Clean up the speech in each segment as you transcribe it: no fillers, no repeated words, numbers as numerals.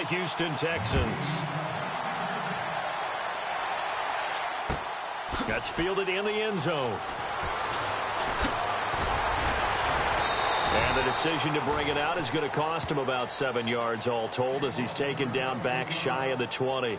Houston Texans. That's fielded in the end zone. And the decision to bring it out is going to cost him about 7 yards all told as he's taken down back shy of the 20.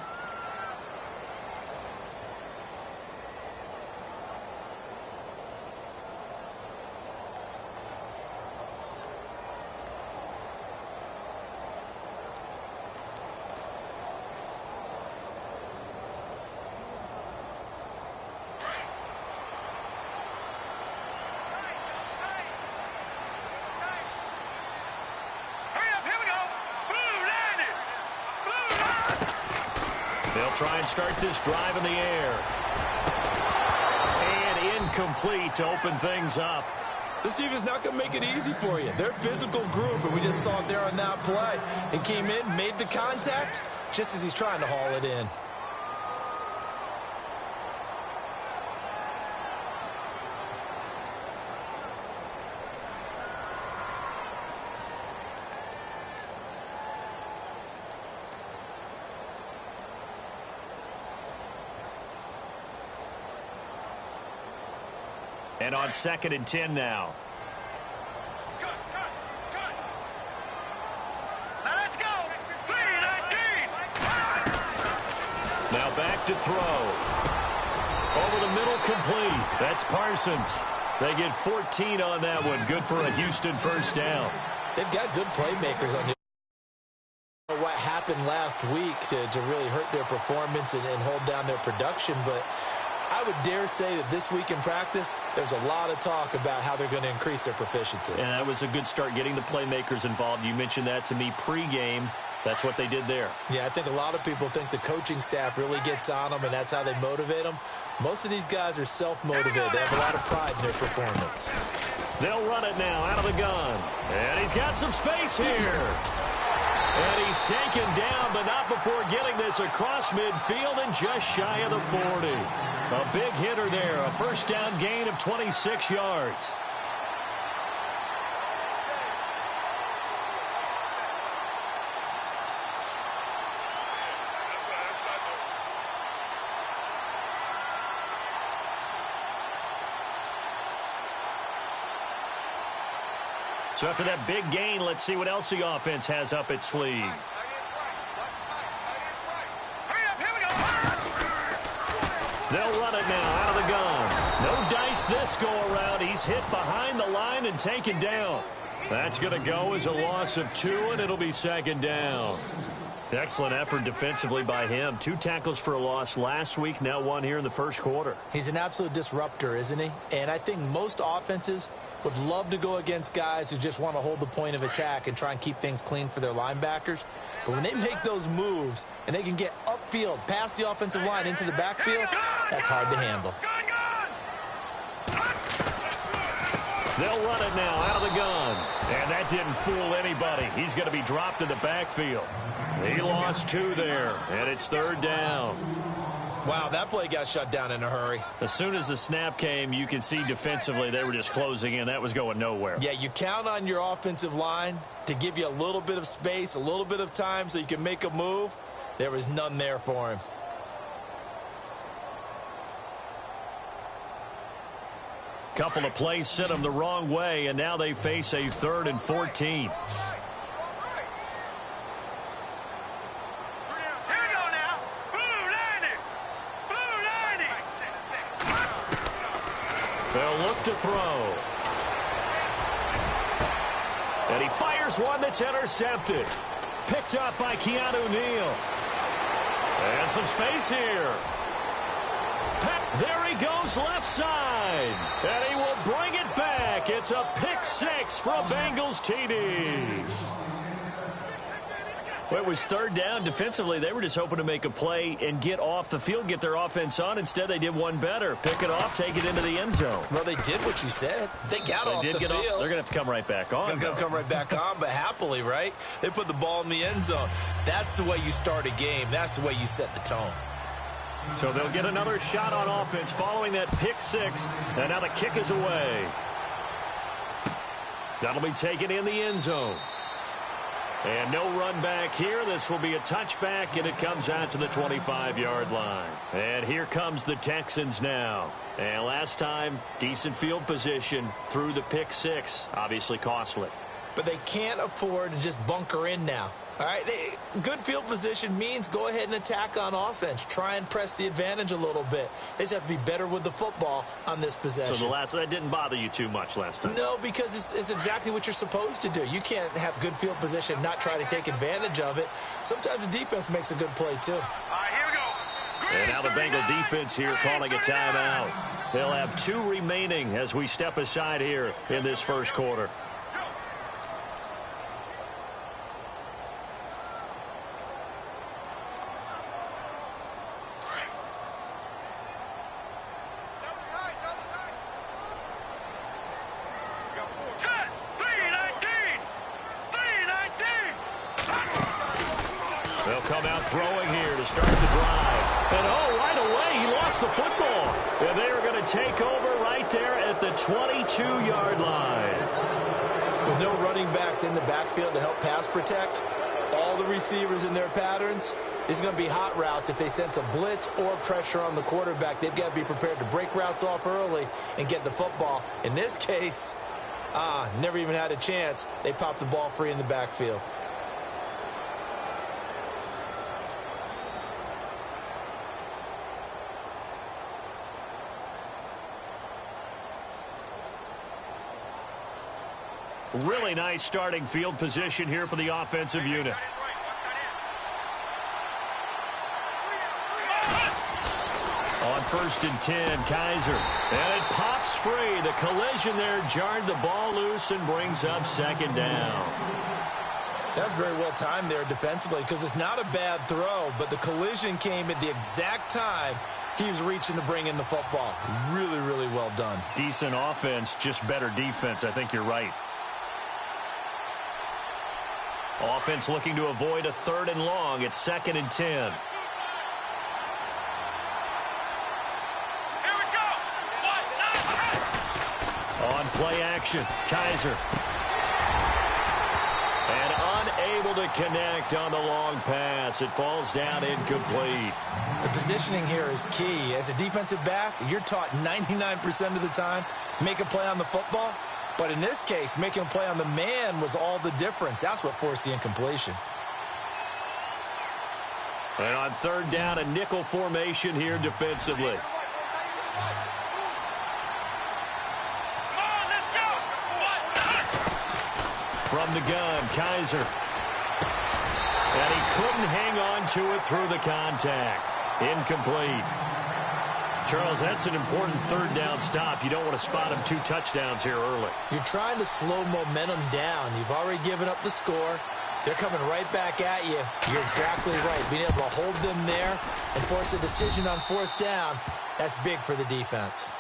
They'll try and start this drive in the air. And incomplete to open things up. This defense not going to make it easy for you. They're a physical group, and we just saw it there on that play. He came in, made the contact, just as he's trying to haul it in. And on 2nd and 10 now. Now let's go. 3-19. Now back to throw. Over the middle, complete. That's Parsons. They get 14 on that one. Good for a Houston first down. They've got good playmakers on the what happened last week to really hurt their performance and hold down their production, but I would dare say that this week in practice, there's a lot of talk about how they're going to increase their proficiency. And that was a good start getting the playmakers involved. You mentioned that to me pregame. That's what they did there. Yeah, I think a lot of people think the coaching staff really gets on them, and that's how they motivate them. Most of these guys are self-motivated. They have a lot of pride in their performance. They'll run it now out of the gun. And he's got some space here. And he's taken down, but not before getting this across midfield and just shy of the 40. A big hitter there, a first down gain of 26 yards. So after that big gain, let's see what else the offense has up its sleeve. They'll run it now out of the gun. No dice this go-around. He's hit behind the line and taken down. That's going to go as a loss of 2, and it'll be 2nd down. Excellent effort defensively by him. 2 tackles for a loss last week, now 1 here in the first quarter. He's an absolute disruptor, isn't he? And I think most offenses would love to go against guys who just want to hold the point of attack and try and keep things clean for their linebackers. But when they make those moves and they can get upfield, past the offensive line into the backfield, that's hard to handle. They'll run it now out of the gun. And that didn't fool anybody. He's going to be dropped in the backfield. He lost 2 there, and it's 3rd down. Wow, that play got shut down in a hurry. As soon as the snap came, you could see defensively they were just closing in. That was going nowhere. Yeah, you count on your offensive line to give you a little bit of space, a little bit of time so you can make a move. There was none there for him. Couple of plays sent them the wrong way, and now they face a 3rd and 14. They'll look to throw. And he fires one that's intercepted. Picked up by Keanu Neal. And some space here. There he goes left side. And he will bring it back. It's a pick 6 for a Bengals TD. Well, it was 3rd down. Defensively, they were just hoping to make a play and get off the field, get their offense on. Instead, they did one better. Pick it off, take it into the end zone. Well, they did what you said. They got off the field. They're going to have to come right back on. They're going to come right back on, but happily, right? They put the ball in the end zone. That's the way you start a game. That's the way you set the tone. So they'll get another shot on offense following that pick 6. And now the kick is away. That'll be taken in the end zone. And no run back here. This will be a touchback, and it comes out to the 25-yard line. And here comes the Texans now. And last time, decent field position through the pick six. Obviously costly. But they can't afford to just bunker in now. All right, good field position means go ahead and attack on offense. Try and press the advantage a little bit. They just have to be better with the football on this possession. So that didn't bother you too much last time? No, because it's exactly what you're supposed to do. You can't have good field position, not try to take advantage of it. Sometimes the defense makes a good play, too. All right, here we go. And now the Bengal defense here calling a timeout. They'll have 2 remaining as we step aside here in this first quarter. They'll come out throwing here to start the drive. And right away, he lost the football. And they are going to take over right there at the 22-yard line. With no running backs in the backfield to help pass protect, all the receivers in their patterns, it's going to be hot routes. If they sense a blitz or pressure on the quarterback, they've got to be prepared to break routes off early and get the football. In this case, never even had a chance. They popped the ball free in the backfield. Really nice starting field position here for the offensive unit. On 1st and 10, Kaiser. And it pops free. The collision there jarred the ball loose and brings up 2nd down. That's very well timed there defensively because it's not a bad throw, but the collision came at the exact time he was reaching to bring in the football. Really, really well done. Decent offense, just better defense. I think you're right. Offense looking to avoid a 3rd and long. It's 2nd and 10. Here we go. On play action, Kaiser. And unable to connect on the long pass. It falls down incomplete. The positioning here is key. As a defensive back, you're taught 99% of the time, make a play on the football. But in this case, making a play on the man was all the difference. That's what forced the incompletion. And on 3rd down, a nickel formation here defensively. From the gun, Kaiser. And he couldn't hang on to it through the contact. Incomplete. Charles, that's an important 3rd down stop. You don't want to spot him 2 touchdowns here early. You're trying to slow momentum down. You've already given up the score. They're coming right back at you. You're exactly right. Being able to hold them there and force a decision on 4th down, that's big for the defense.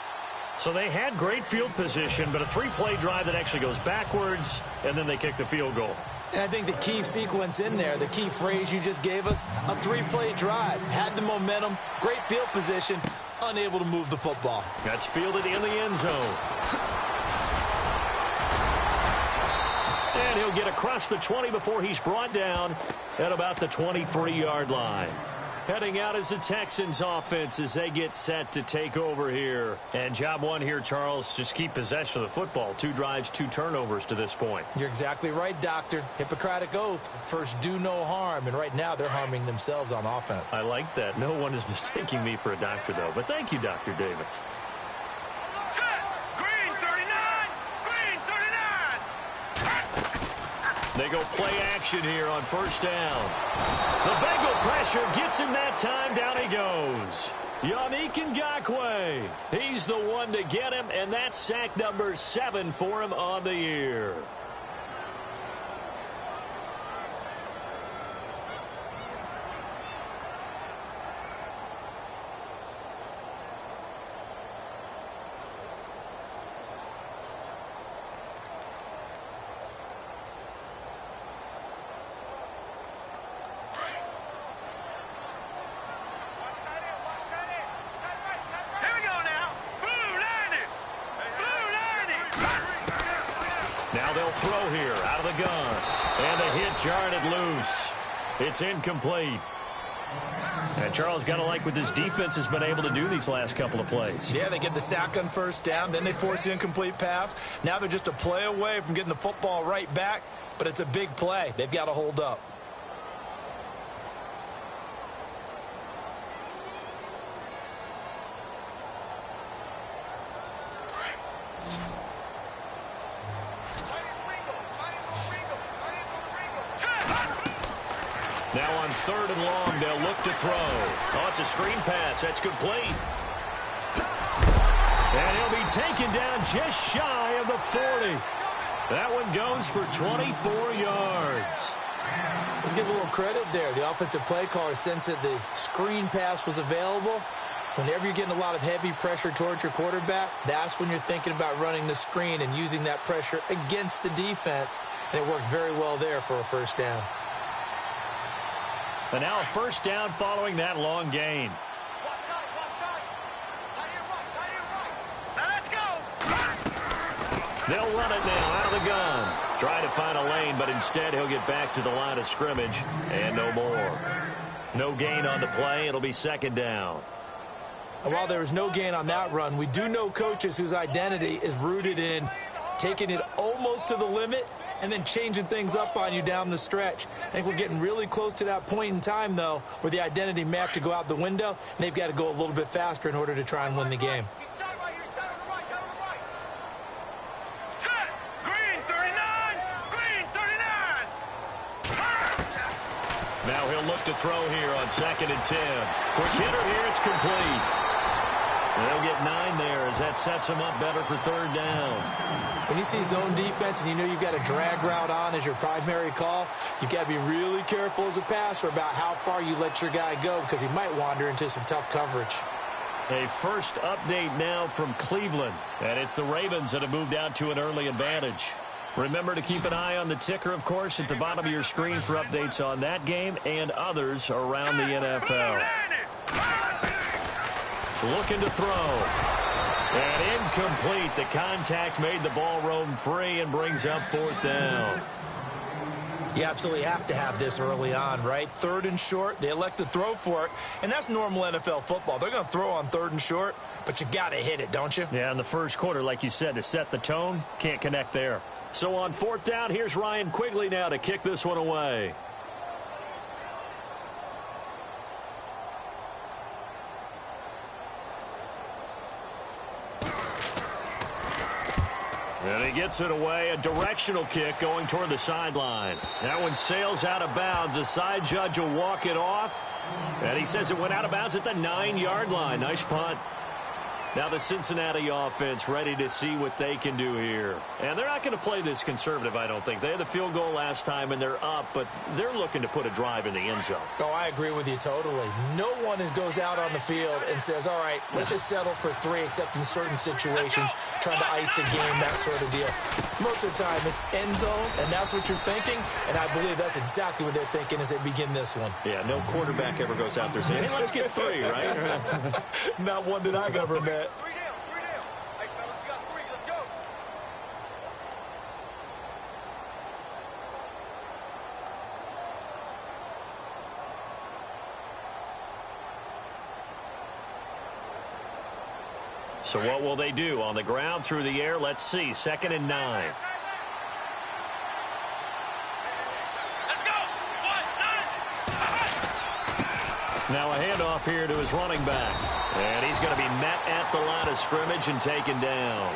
So they had great field position, but a 3-play drive that actually goes backwards, and then they kick the field goal. And I think the key sequence in there, the key phrase you just gave us, a 3-play drive. Had the momentum, great field position, unable to move the football. That's fielded in the end zone. And he'll get across the 20 before he's brought down at about the 23-yard line. Heading out as the Texans offense as they get set to take over here. And job one here, Charles, just keep possession of the football. 2 drives, 2 turnovers to this point. You're exactly right, Doctor. Hippocratic oath. First, do no harm. And right now, they're harming themselves on offense. I like that. No one is mistaking me for a doctor, though. But thank you, Dr. Davis. Green 39. Green 39. They go play action here on 1st down. The Bengal pressure gets him that time. Down he goes. Yannick Ngakoue. He's the one to get him, and that's sack number 7 for him on the year. Now they'll throw here out of the gun. And the hit jarred it loose. It's incomplete. And Charles, got to like what this defense has been able to do these last couple of plays. Yeah, they get the sack on first down, then they force the incomplete pass. Now they're just a play away from getting the football right back, but it's a big play. They've got to hold up. Now on 3rd and long, they'll look to throw. Oh, it's a screen pass. That's complete. And he'll be taken down just shy of the 40. That one goes for 24 yards. Let's give a little credit there. The offensive play caller sensed that the screen pass was available. Whenever you're getting a lot of heavy pressure towards your quarterback, that's when you're thinking about running the screen and using that pressure against the defense. And it worked very well there for a first down. And now a first down following that long gain. Now let's go. They'll run it now out of the gun. Try to find a lane, but instead he'll get back to the line of scrimmage and no more. No gain on the play. It'll be 2nd down. And while there was no gain on that run, we do know coaches whose identity is rooted in taking it almost to the limit and then changing things up on you down the stretch. I think we're getting really close to that point in time, though, where the identity may have to go out the window, and they've got to go a little bit faster in order to try and win the game. Set. Green 39. Green 39. Now he'll look to throw here on 2nd and 10. Quick hitter here. It's complete. And they'll get 9 there as that sets them up better for 3rd down. When you see zone defense and you know you've got a drag route on as your primary call, you've got to be really careful as a passer about how far you let your guy go because he might wander into some tough coverage. A first update now from Cleveland. And it's the Ravens that have moved out to an early advantage. Remember to keep an eye on the ticker, of course, at the bottom of your screen for updates on that game and others around the NFL. Looking to throw. And incomplete. The contact made the ball roam free and brings up 4th down. You absolutely have to have this early on, right? 3rd and short, they elect to throw for it, and that's normal NFL football. They're going to throw on 3rd and short, but you've got to hit it, don't you? Yeah, in the first quarter, like you said, to set the tone, can't connect there. So on 4th down, here's Ryan Quigley now to kick this one away. And he gets it away, a directional kick going toward the sideline. That one sails out of bounds. The side judge will walk it off. And he says it went out of bounds at the 9-yard line. Nice punt. Now the Cincinnati offense ready to see what they can do here. And they're not going to play this conservative, I don't think. They had the field goal last time, and they're up, but they're looking to put a drive in the end zone. Oh, I agree with you totally. No one goes out on the field and says, all right, let's just settle for 3, except in certain situations, trying to ice a game, that sort of deal. Most of the time, it's end zone, and that's what you're thinking, and I believe that's exactly what they're thinking as they begin this one. Yeah, no quarterback ever goes out there saying, hey, let's get 3, right? Not one that I've ever met. 3 down. 3 down. Hey, fellas, we got 3. Let's go. So what will they do? On the ground, through the air, let's see. 2nd and 9. Let's go. 1, 9. Now a handoff here to his running back. And he's going to be met at the line of scrimmage and taken down.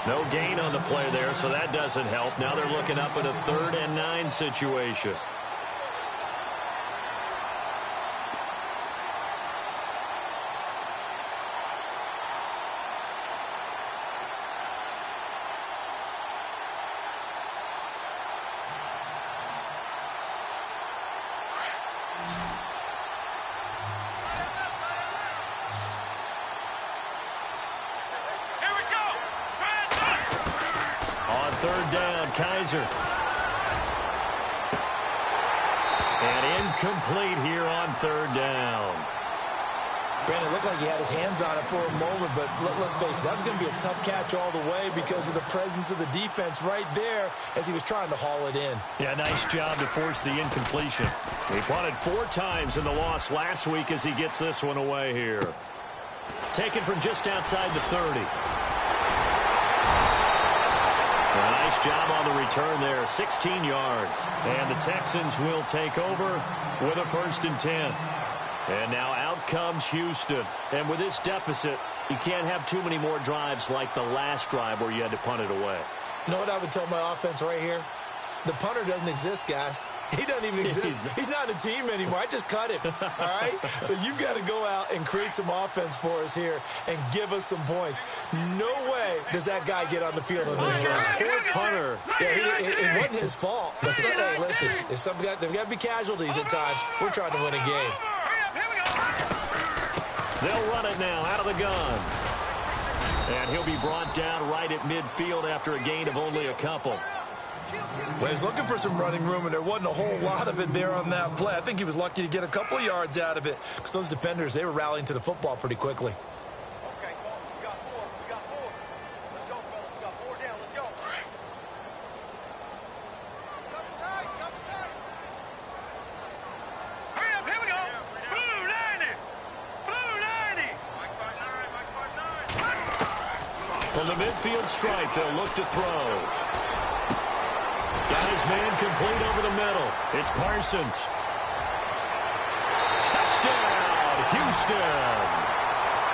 No gain on the play there, so that doesn't help. Now they're looking up at a 3rd and 9 situation. On 3rd down, Kaiser. And incomplete here on 3rd down. Brandon, it looked like he had his hands on it for a moment, but let's face it, that was going to be a tough catch all the way because of the presence of the defense right there as he was trying to haul it in. Yeah, nice job to force the incompletion. He punted 4 times in the loss last week as he gets this one away here. Taken from just outside the 30. A nice job on the return there, 16 yards. And the Texans will take over with a 1st and 10. And now out comes Houston. And with this deficit, you can't have too many more drives like the last drive where you had to punt it away. You know what I would tell my offense right here? The punter doesn't exist, guys. He doesn't even exist. He's not a team anymore. I just cut him, all right? So you've got to go out and create some offense for us here and give us some points. No way does that guy get on the field on this drive. Poor punter. Yeah, it wasn't his fault. But hey, listen, if there's got to be casualties at times. We're trying to win a game. They'll run it now out of the gun. And he'll be brought down right at midfield after a gain of only a couple. Well, he's looking for some running room, and there wasn't a whole lot of it there on that play. I think he was lucky to get a couple of yards out of it because those defenders, they were rallying to the football pretty quickly. Okay, we got 4. We got 4. Let's go, fellas. We got 4 down. Let's go. Double tight. Double tight. Hurry up. Here we go. Blue 90. Blue 90. Mike 5'9". Mike 5'9". From the midfield stripe, they'll look to throw. Got his man complete over the middle. It's Parsons. Touchdown, Houston.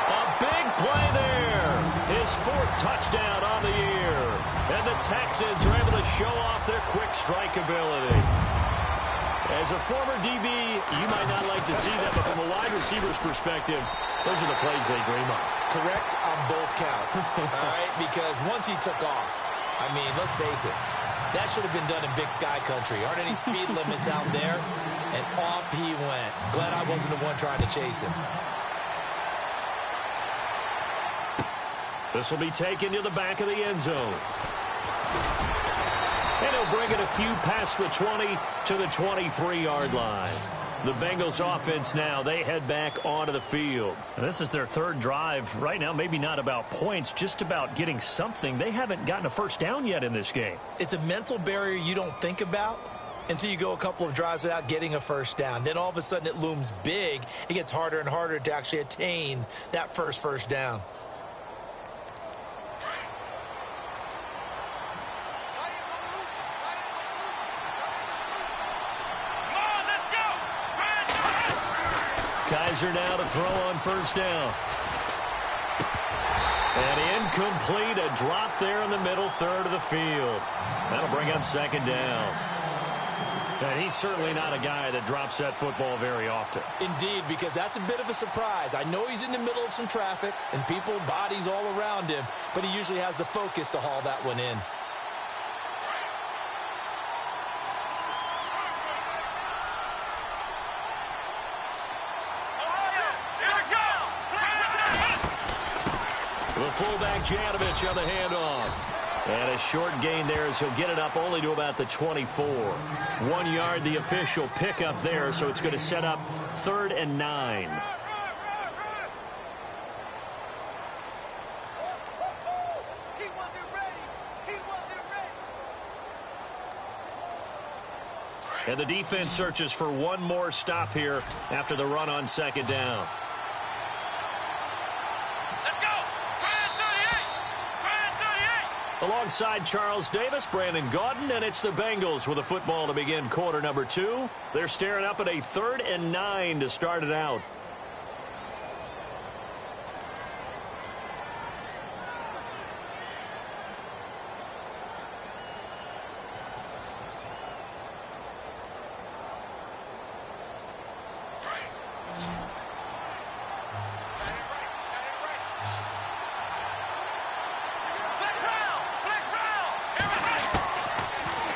A big play there. His 4th touchdown on the year. And the Texans are able to show off their quick strike ability. As a former DB, you might not like to see that, but from a wide receiver's perspective, those are the plays they dream of. Correct on both counts, all right? Because once he took off, I mean, let's face it, that should have been done in Big Sky Country. Aren't any speed limits out there? And off he went. Glad I wasn't the one trying to chase him. This will be taken to the back of the end zone. And he'll bring it a few past the 20 to the 23-yard line. The Bengals offense now, they head back onto the field. And this is their 3rd drive. Right now, maybe not about points, just about getting something. They haven't gotten a 1st down yet in this game. It's a mental barrier you don't think about until you go a couple of drives without getting a 1st down. Then all of a sudden it looms big. It gets harder and harder to actually attain that first down. Kaiser now to throw on 1st down. And incomplete, a drop there in the middle 3rd of the field. That'll bring up 2nd down. And he's certainly not a guy that drops that football very often. Indeed, because that's a bit of a surprise. I know he's in the middle of some traffic and people, bodies all around him, but he usually has the focus to haul that one in. The fullback Janovich on the handoff. And a short gain there as he'll get it up only to about the 24. 1 yard the official pickup there, so it's going to set up 3rd and 9. He wasn't ready. He wasn't ready. And the defense searches for one more stop here after the run on 2nd down. Alongside Charles Davis, Brandon Gaudin, and it's the Bengals with a football to begin quarter number 2. They're staring up at a 3rd and 9 to start it out.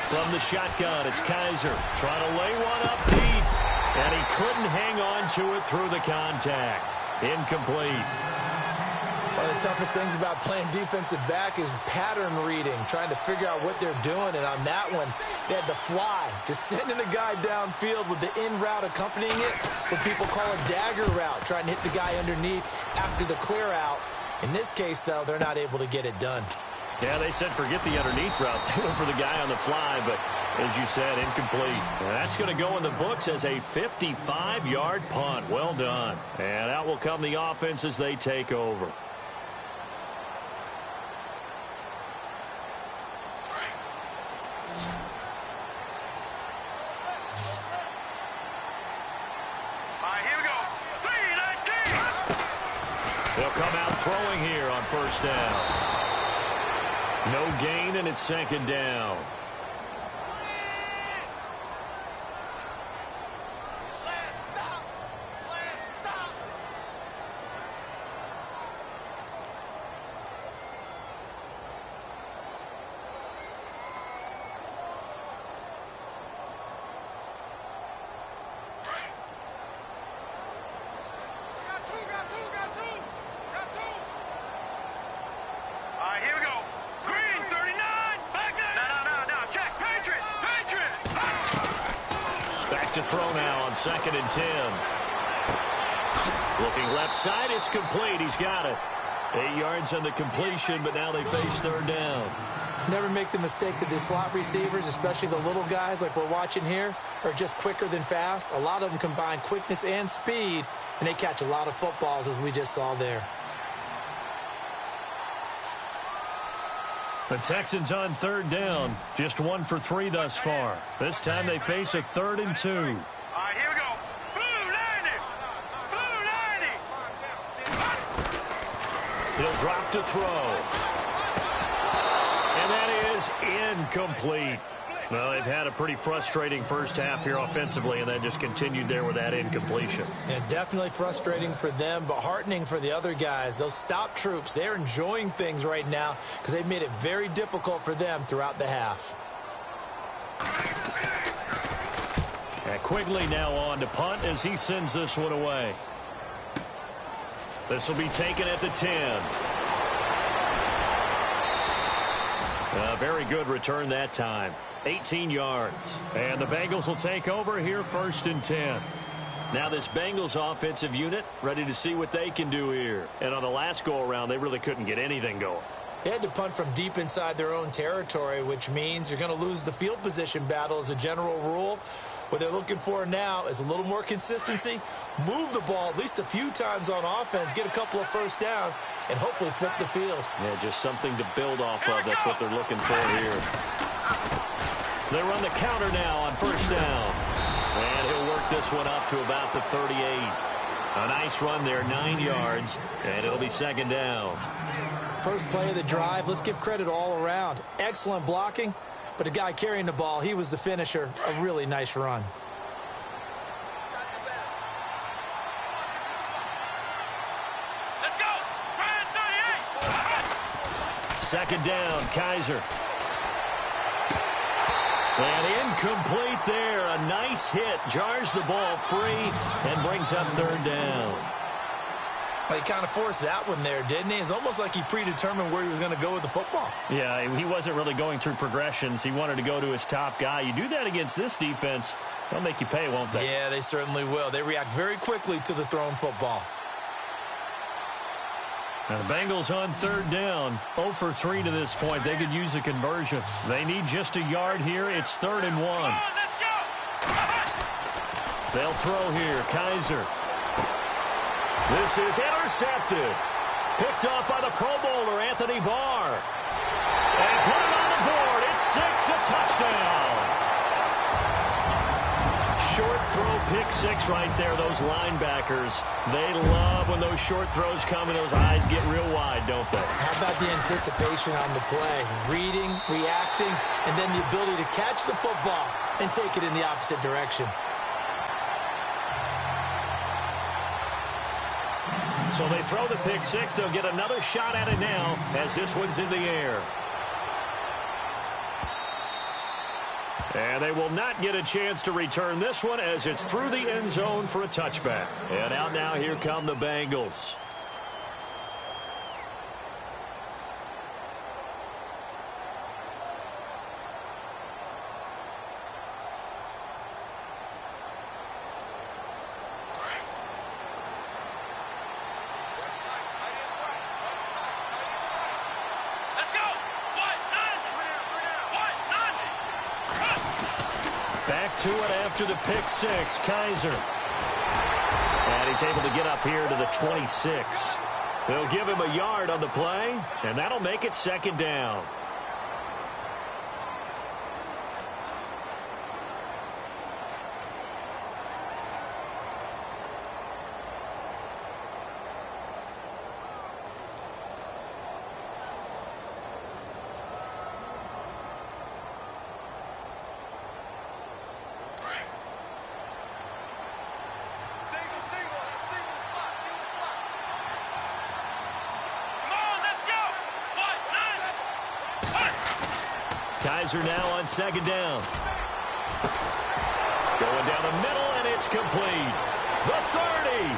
From the shotgun, it's Kaiser trying to lay one up deep, and he couldn't hang on to it through the contact. Incomplete. One of the toughest things about playing defensive back is pattern reading, trying to figure out what they're doing. And on that one, they had the fly, just sending a guy downfield with the in route accompanying it, what people call a dagger route, trying to hit the guy underneath after the clear out. In this case, though, they're not able to get it done. Yeah, they said forget the underneath route. They went for the guy on the fly, but as you said, incomplete. And that's going to go in the books as a 55-yard punt. Well done. And out will come the offense as they take over. They'll come out throwing here on first down. No gain, and it's second down. To throw now on 2nd and 10. Looking left side, it's complete. He's got it. 8 yards on the completion, but now they face third down. Never make the mistake that the slot receivers, especially the little guys like we're watching here, are just quicker than fast. A lot of them combine quickness and speed, and they catch a lot of footballs, as we just saw there. The Texans on third down. Just 1 for 3 thus far. This time they face a 3rd and 2. All right, here we go. Blue 90. Blue 90. He'll drop to throw. And that is incomplete. Well, they've had a pretty frustrating first half here offensively, and then just continued there with that incompletion. Yeah, definitely frustrating for them, but heartening for the other guys. Those stop troops, they're enjoying things right now because they've made it very difficult for them throughout the half. And Quigley now on to punt as he sends this one away. This will be taken at the 10. A very good return that time. 18 yards. And the Bengals will take over here 1st and 10. Now this Bengals offensive unit ready to see what they can do here. And on the last go-around, they really couldn't get anything going. They had to punt from deep inside their own territory, which means you're going to lose the field position battle as a general rule. What they're looking for now is a little more consistency, move the ball at least a few times on offense, get a couple of first downs, and hopefully flip the field. Yeah, just something to build off of. That's what they're looking for here. They run the counter now on first down. And he'll work this one up to about the 38. A nice run there, 9 yards, and it'll be 2nd down. First play of the drive, let's give credit all around. Excellent blocking, but the guy carrying the ball, he was the finisher. A really nice run. Let's go. Brand 38. 2nd down, Kaiser. And incomplete there. A nice hit. Jars the ball free and brings up 3rd down. Well, he kind of forced that one there, didn't he? It's almost like he predetermined where he was going to go with the football. Yeah, he wasn't really going through progressions. He wanted to go to his top guy. You do that against this defense, they'll make you pay, won't they? Yeah, they certainly will. They react very quickly to the thrown football. Now the Bengals on 3rd down. 0 for 3 to this point. They could use a conversion. They need just a yard here. It's 3rd and 1. Let's go. They'll throw here. Kaiser. This is intercepted. Picked off by the Pro Bowler, Anthony Barr. And put it on the board. It's 6, a touchdown. Short throw, pick 6 right there. Those linebackers, they love when those short throws come and those eyes get real wide, don't they? How about the anticipation on the play? Reading, reacting, and then the ability to catch the football and take it in the opposite direction. So they throw the pick 6. They'll get another shot at it now as this one's in the air. And they will not get a chance to return this one as it's through the end zone for a touchback. And out now, here come the Bengals. to it after the pick six. Kaiser. And he's able to get up here to the 26. They'll give him a yard on the play, and that'll make it second down. Kaiser now on second down. Going down the middle, and it's complete. The 30,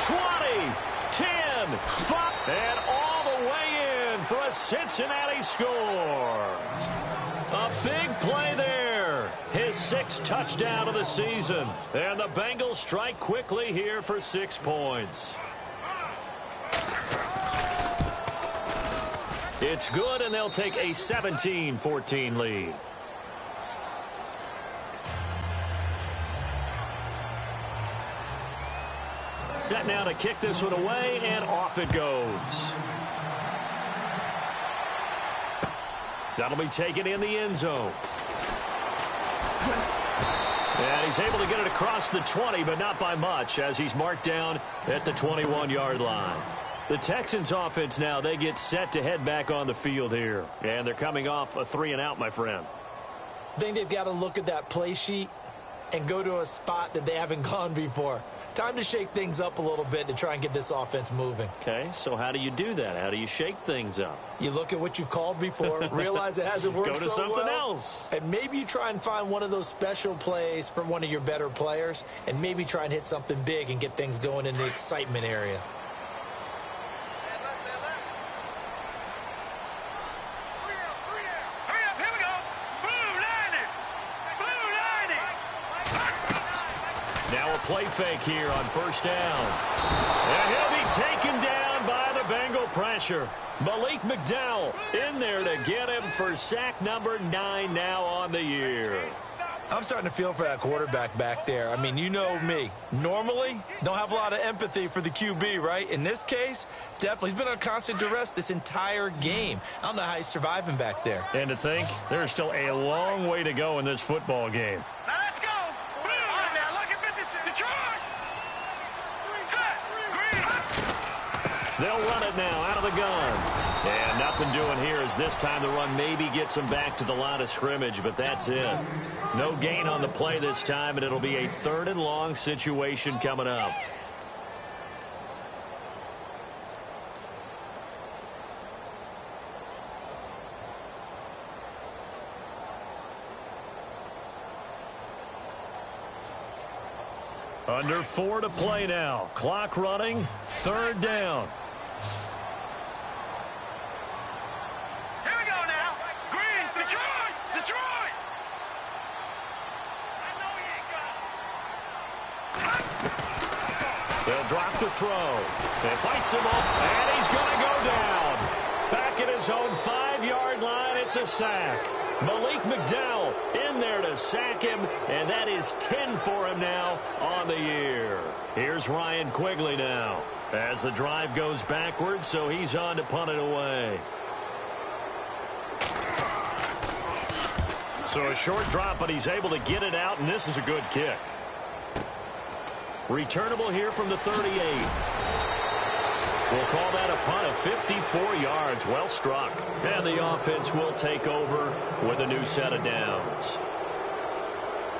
20, 10, 5, and all the way in for a Cincinnati score. A big play there. His sixth touchdown of the season. And the Bengals strike quickly here for 6 points. It's good, and they'll take a 17-14 lead. Set now to kick this one away, and off it goes. That'll be taken in the end zone. And he's able to get it across the 20, but not by much, as he's marked down at the 21-yard line. The Texans offense now, they get set to head back on the field here. And they're coming off a 3-and-out, my friend. I think they've got to look at that play sheet and go to a spot that they haven't gone before. Time to shake things up a little bit to try and get this offense moving. Okay, so how do you do that? How do you shake things up? You look at what you've called before, realize it hasn't worked so well. Go to something else. And maybe you try and find one of those special plays from one of your better players, and maybe try and hit something big and get things going in the excitement area. Play fake here on first down. And he'll be taken down by the Bengal pressure. Malik McDowell in there to get him for sack number 9 now on the year. I'm starting to feel for that quarterback back there. I mean, you know me. Normally, don't have a lot of empathy for the QB, right? In this case, definitely. He's been on constant duress this entire game. I don't know how he's surviving back there. And to think, there's still a long way to go in this football game. They'll run it now out of the gun. And nothing doing here as this time the run maybe gets them back to the line of scrimmage, but that's it. No gain on the play this time, and it'll be a 3rd and long situation coming up. Under 4 to play now. Clock running. 3rd down. Here we go now. Green, Detroit! Detroit! I know you ain't got it. They'll drop the throw. They fights him up, and he's going to go down. Back at his own 5-yard line, it's a sack. Malik McDowell in there to sack him, and that is 10 for him now on the year. Here's Ryan Quigley now as the drive goes backwards, so he's on to punt it away. So a short drop, but he's able to get it out, and this is a good kick. Returnable here from the 38. We'll call that a punt of 54 yards. Well struck. And the offense will take over with a new set of downs.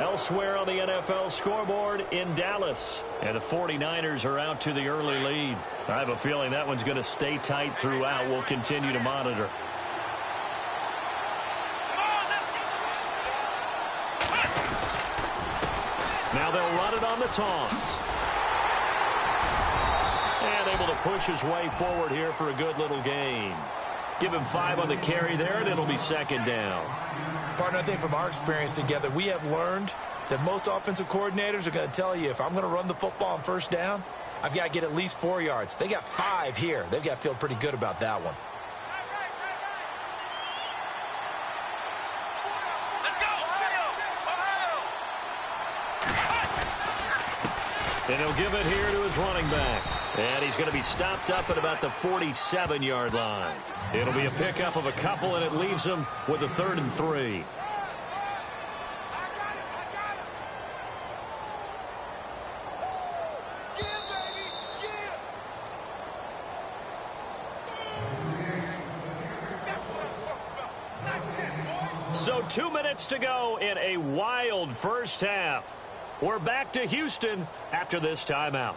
Elsewhere on the NFL scoreboard in Dallas. And the 49ers are out to the early lead. I have a feeling that one's going to stay tight throughout. We'll continue to monitor. Now they'll run it on the toss. And able to push his way forward here for a good little gain. Give him 5 on the carry there, and it'll be 2nd down. Partner, I think from our experience together, we have learned that most offensive coordinators are going to tell you, if I'm going to run the football on 1st down, I've got to get at least 4 yards. They got 5 here. They've got to feel pretty good about that one. And he'll give it here to his running back. And he's going to be stopped up at about the 47-yard line. It'll be a pickup of a couple, and it leaves him with a 3rd and 3. So 2 minutes to go in a wild first half. We're back to Houston after this timeout.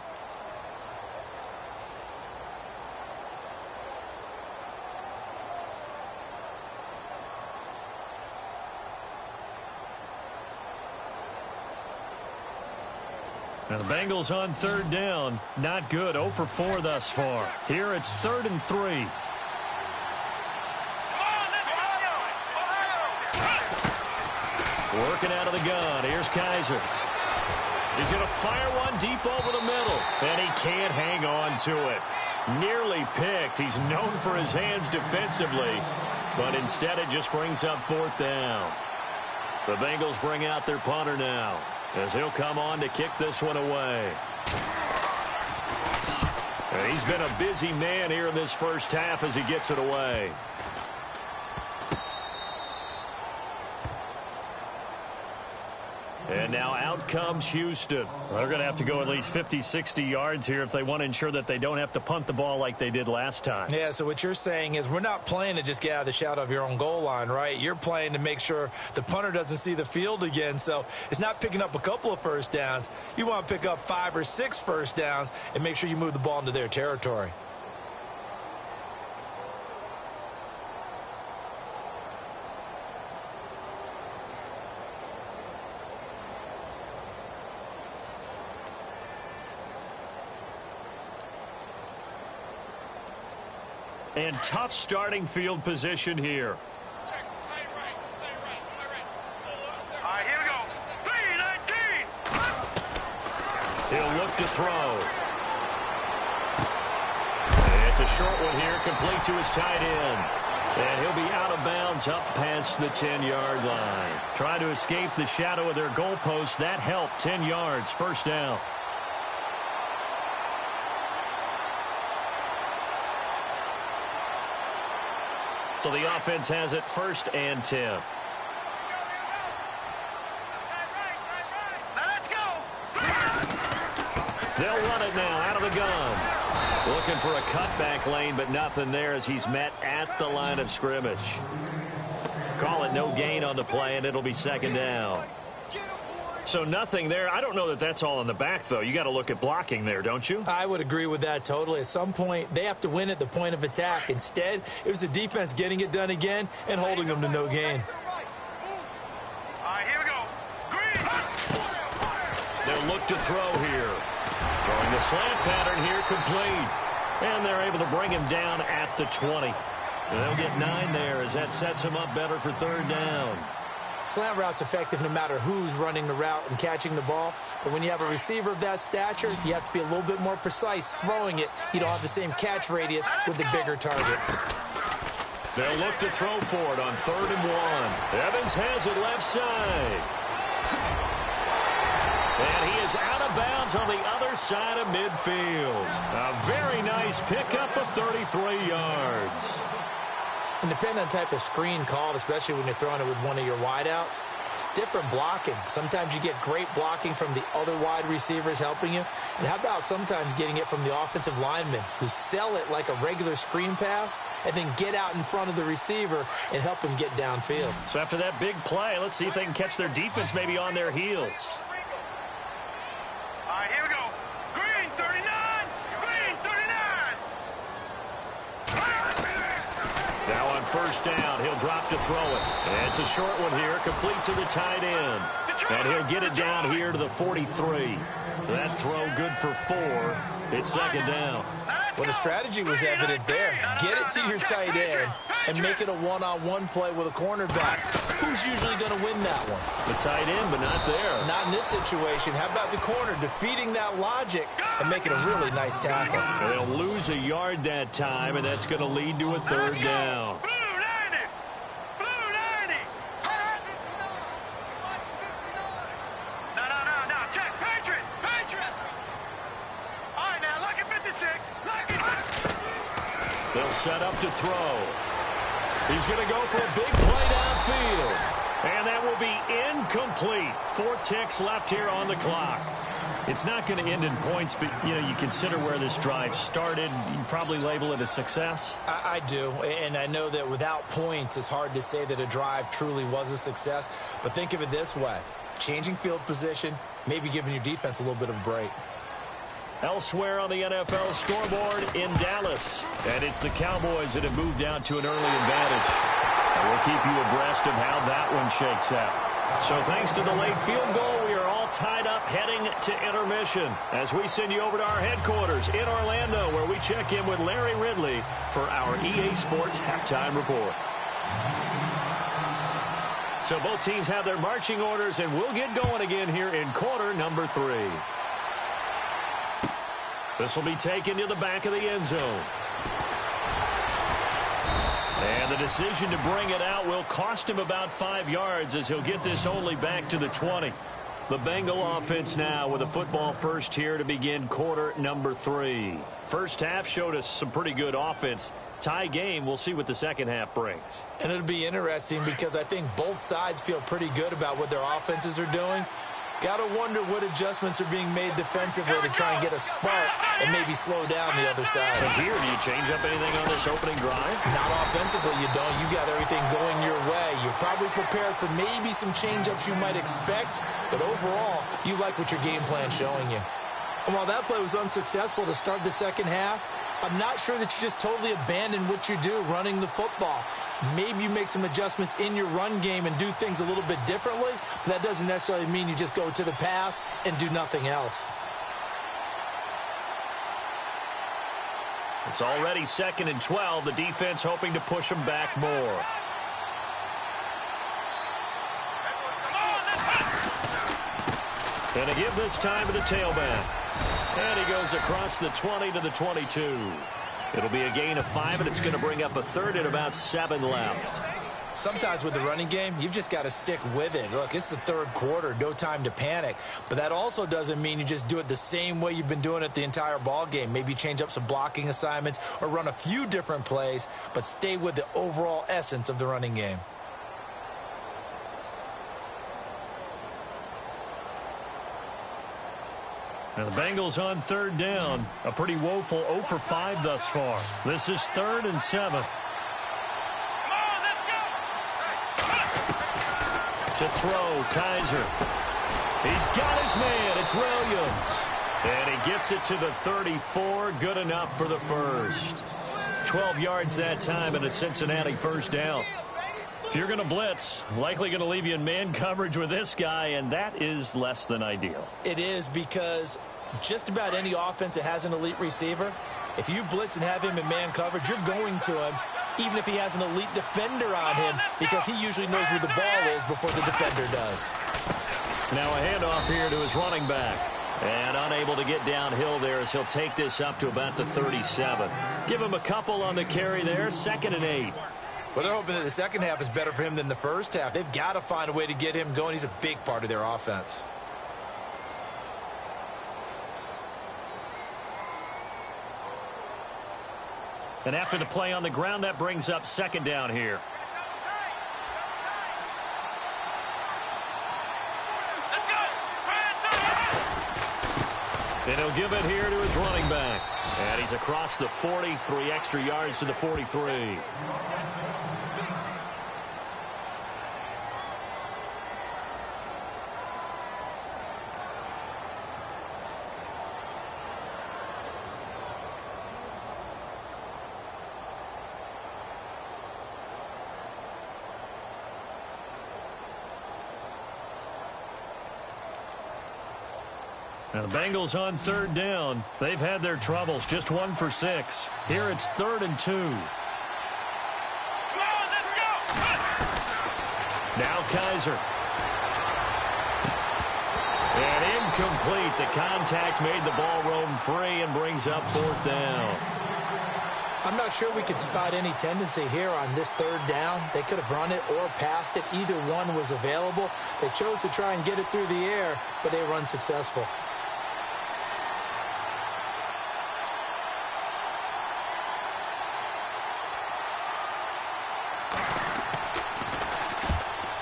Now the Bengals on 3rd down. Not good. 0 for 4 thus far. Here it's 3rd and 3. Working out of the gun. Here's Kaiser. He's going to fire one deep over the middle. And he can't hang on to it. Nearly picked. He's known for his hands defensively. But instead it just brings up 4th down. The Bengals bring out their punter now, as he'll come on to kick this one away. And he's been a busy man here in this first half as he gets it away. And now out comes Houston. They're going to have to go at least 50, 60 yards here if they want to ensure that they don't have to punt the ball like they did last time. Yeah, so what you're saying is we're not playing to just get out of the shadow of your own goal line, right? You're playing to make sure the punter doesn't see the field again. So it's not picking up a couple of first downs. You want to pick up 5 or 6 first downs and make sure you move the ball into their territory. And tough starting field position here. All right, here we go. 3-19. He'll look to throw. It's a short one here, complete to his tight end. And he'll be out of bounds up past the 10-yard line. Trying to escape the shadow of their goalpost. That helped. 10 yards, first down. So the offense has it 1st and 10. Let's go. They'll run it now out of the gun. Looking for a cutback lane, but nothing there as he's met at the line of scrimmage. Call it no gain on the play, and it'll be 2nd down. So nothing there. I don't know that that's all in the back, though. You got to look at blocking there, don't you? I would agree with that totally. At some point, they have to win at the point of attack. Instead, it was the defense getting it done again and holding them to no gain. All right, here we go. Green. They'll look to throw here. Throwing the slant pattern here complete. And they're able to bring him down at the 20. And they'll get 9 there as that sets him up better for 3rd down. Slant route's effective no matter who's running the route and catching the ball. But when you have a receiver of that stature, you have to be a little bit more precise throwing it. You don't have the same catch radius with the bigger targets. They'll look to throw for it on 3rd and 1. Evans has it left side. And he is out of bounds on the other side of midfield. A very nice pickup of 33 yards. And depending on the type of screen called, especially when you're throwing it with one of your wideouts, it's different blocking. Sometimes you get great blocking from the other wide receivers helping you. And how about sometimes getting it from the offensive linemen who sell it like a regular screen pass and then get out in front of the receiver and help him get downfield. So after that big play, let's see if they can catch their defense maybe on their heels. All right, here we go. Green 39. Green 39. Now on 1st down, he'll drop to throw it. And it's a short one here, complete to the tight end. And he'll get it down here to the 43. That throw good for 4. It's 2nd down. Well, the strategy was evident there. Get it to your tight end and make it a one-on-one play with a cornerback. Who's usually going to win that one? The tight end, but not there. Not in this situation. How about the corner defeating that logic and making a really nice tackle? And they'll lose a yard that time, and that's going to lead to a 3rd down. Blue 90. Blue 90. No, check. Patriot. They'll set up to throw. He's going to go for a big play downfield. And that will be incomplete. 4 ticks left here on the clock. It's not going to end in points, but, you consider where this drive started. You probably label it a success. I do, and I know that without points, it's hard to say that a drive truly was a success. But think of it this way. Changing field position, maybe giving your defense a little bit of a break. Elsewhere on the NFL scoreboard in Dallas. And it's the Cowboys that have moved out to an early advantage. And we'll keep you abreast of how that one shakes out. So thanks to the late field goal, we are all tied up heading to intermission as we send you over to our headquarters in Orlando, where we check in with Larry Ridley for our EA Sports Halftime Report. So both teams have their marching orders, and we'll get going again here in quarter number 3. This will be taken to the back of the end zone. And the decision to bring it out will cost him about 5 yards, as he'll get this only back to the 20. The Bengal offense now with a football first here to begin quarter number 3. First half showed us some pretty good offense. Tie game, we'll see what the second half brings. And it'll be interesting because I think both sides feel pretty good about what their offenses are doing. Got to wonder what adjustments are being made defensively to try and get a spark and maybe slow down the other side. So here, do you change up anything on this opening drive? Not offensively, you don't. You got everything going your way. You're probably prepared for maybe some change-ups you might expect, but overall, you like what your game plan's showing you. And while that play was unsuccessful to start the second half, I'm not sure that you just totally abandon what you do running the football. Maybe you make some adjustments in your run game and do things a little bit differently, but that doesn't necessarily mean you just go to the pass and do nothing else. It's already 2nd and 12. The defense hoping to push them back more. And to give this time to the tailback. And he goes across the 20 to the 22. It'll be a gain of 5, and it's going to bring up a third and about 7 left. Sometimes with the running game, you've just got to stick with it. Look, it's the third quarter, no time to panic. But that also doesn't mean you just do it the same way you've been doing it the entire ball game. Maybe change up some blocking assignments or run a few different plays, but stay with the overall essence of the running game. Now the Bengals on 3rd down. A pretty woeful 0 for 5 thus far. This is 3rd and 7. To throw, Kaiser. He's got his man. It's Williams. And he gets it to the 34. Good enough for the first. 12 yards that time and a Cincinnati first down. If you're going to blitz, likely going to leave you in man coverage with this guy, and that is less than ideal. It is, because just about any offense that has an elite receiver, if you blitz and have him in man coverage, you're going to him, even if he has an elite defender on him, because he usually knows where the ball is before the defender does. Now a handoff here to his running back. And unable to get downhill there as he'll take this up to about the 37. Give him a couple on the carry there, 2nd and 8. Well, they're hoping that the second half is better for him than the first half. They've got to find a way to get him going. He's a big part of their offense. And after the play on the ground, that brings up 2nd down here. And he'll give it here to his running back. And he's across the 40, 3 extra yards to the 43. Now the Bengals on 3rd down. They've had their troubles, just 1 for 6. Here it's 3rd and 2. Now Kaiser. And incomplete. The contact made the ball roam free and brings up 4th down. I'm not sure we could spot any tendency here on this 3rd down. They could have run it or passed it. Either one was available. They chose to try and get it through the air, but they were unsuccessful.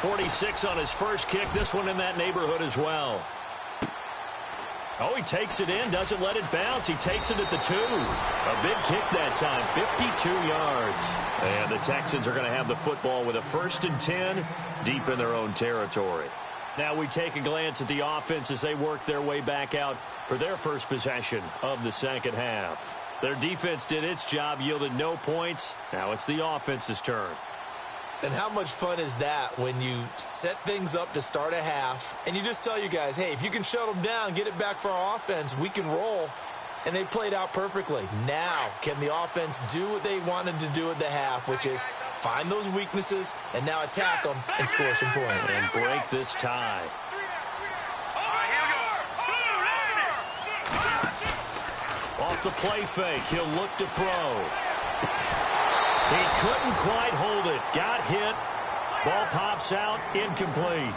46 on his first kick. This one in that neighborhood as well. Oh, he takes it in, doesn't let it bounce. He takes it at the 2. A big kick that time, 52 yards. And the Texans are going to have the football with a 1st and 10 deep in their own territory. Now we take a glance at the offense as they work their way back out for their first possession of the second half. Their defense did its job, yielded no points. Now it's the offense's turn. And how much fun is that when you set things up to start a half and you just tell you guys, hey, if you can shut them down, get it back for our offense, we can roll. And they played out perfectly. Now, can the offense do what they wanted to do at the half, which is find those weaknesses and now attack them and score some points. And break this tie. Off the play fake, he'll look to throw. He couldn't quite hold it. Got hit. Ball pops out. Incomplete.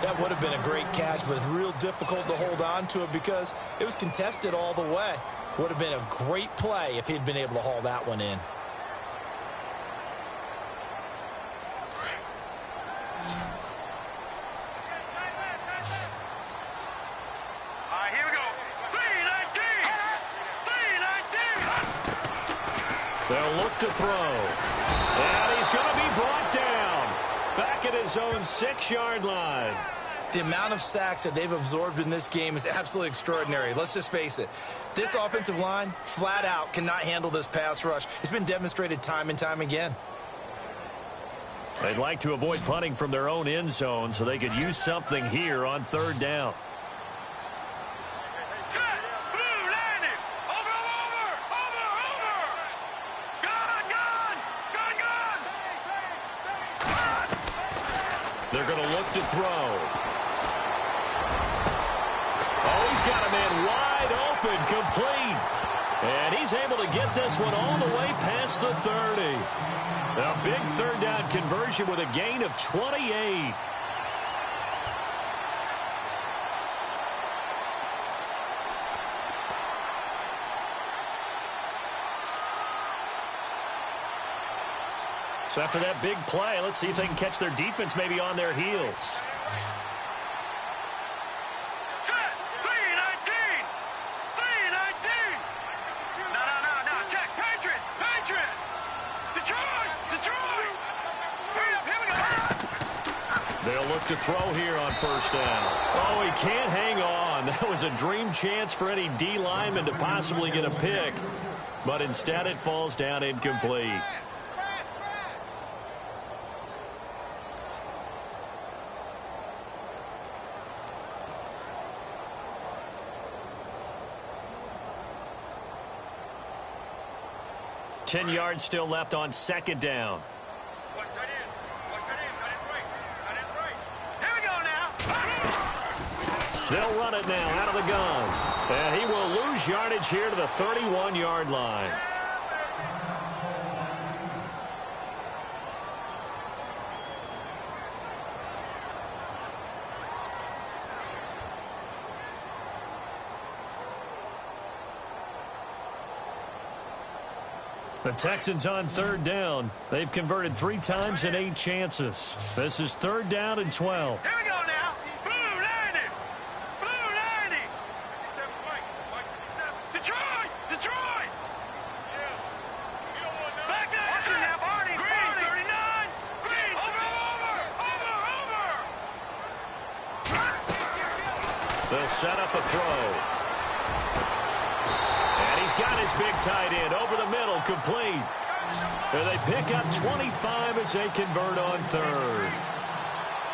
That would have been a great catch, but it's real difficult to hold on to it because it was contested all the way. Would have been a great play if he'd been able to haul that one in. Here we go. 3-19. They'll look to throw. And he's going to be brought down. Back at his own 6-yard line. The amount of sacks that they've absorbed in this game is absolutely extraordinary. Let's just face it. This offensive line, flat out, cannot handle this pass rush. It's been demonstrated time and time again. They'd like to avoid punting from their own end zone so they could use something here on 3rd down. They're going to look to throw. Oh, he's got a man wide open, complete. And he's able to get this one all the way past the 30. A big 3rd down conversion with a gain of 28. So after that big play, let's see if they can catch their defense maybe on their heels. They'll look to throw here on 1st down. Oh, he can't hang on. That was a dream chance for any D lineman to possibly get a pick. But instead it falls down incomplete. Ten yards still left on 2nd down. Watch that in. Watch that in. Got it right. Got it right. Here we go now. They'll run it now out of the gun. And he will lose yardage here to the 31-yard line. The Texans on 3rd down. They've converted 3 times in 8 chances. This is 3rd down and 12. Here we go now. Blue 90. Blue 90. 57 Mike. Mike 57. Detroit. Detroit. Yeah. You don't want that. Back there. Watch it now, Barney. Green 39. Green. Over. They'll set up a throw. Got his big tight end over the middle, complete. And they pick up 25 as they convert on 3rd.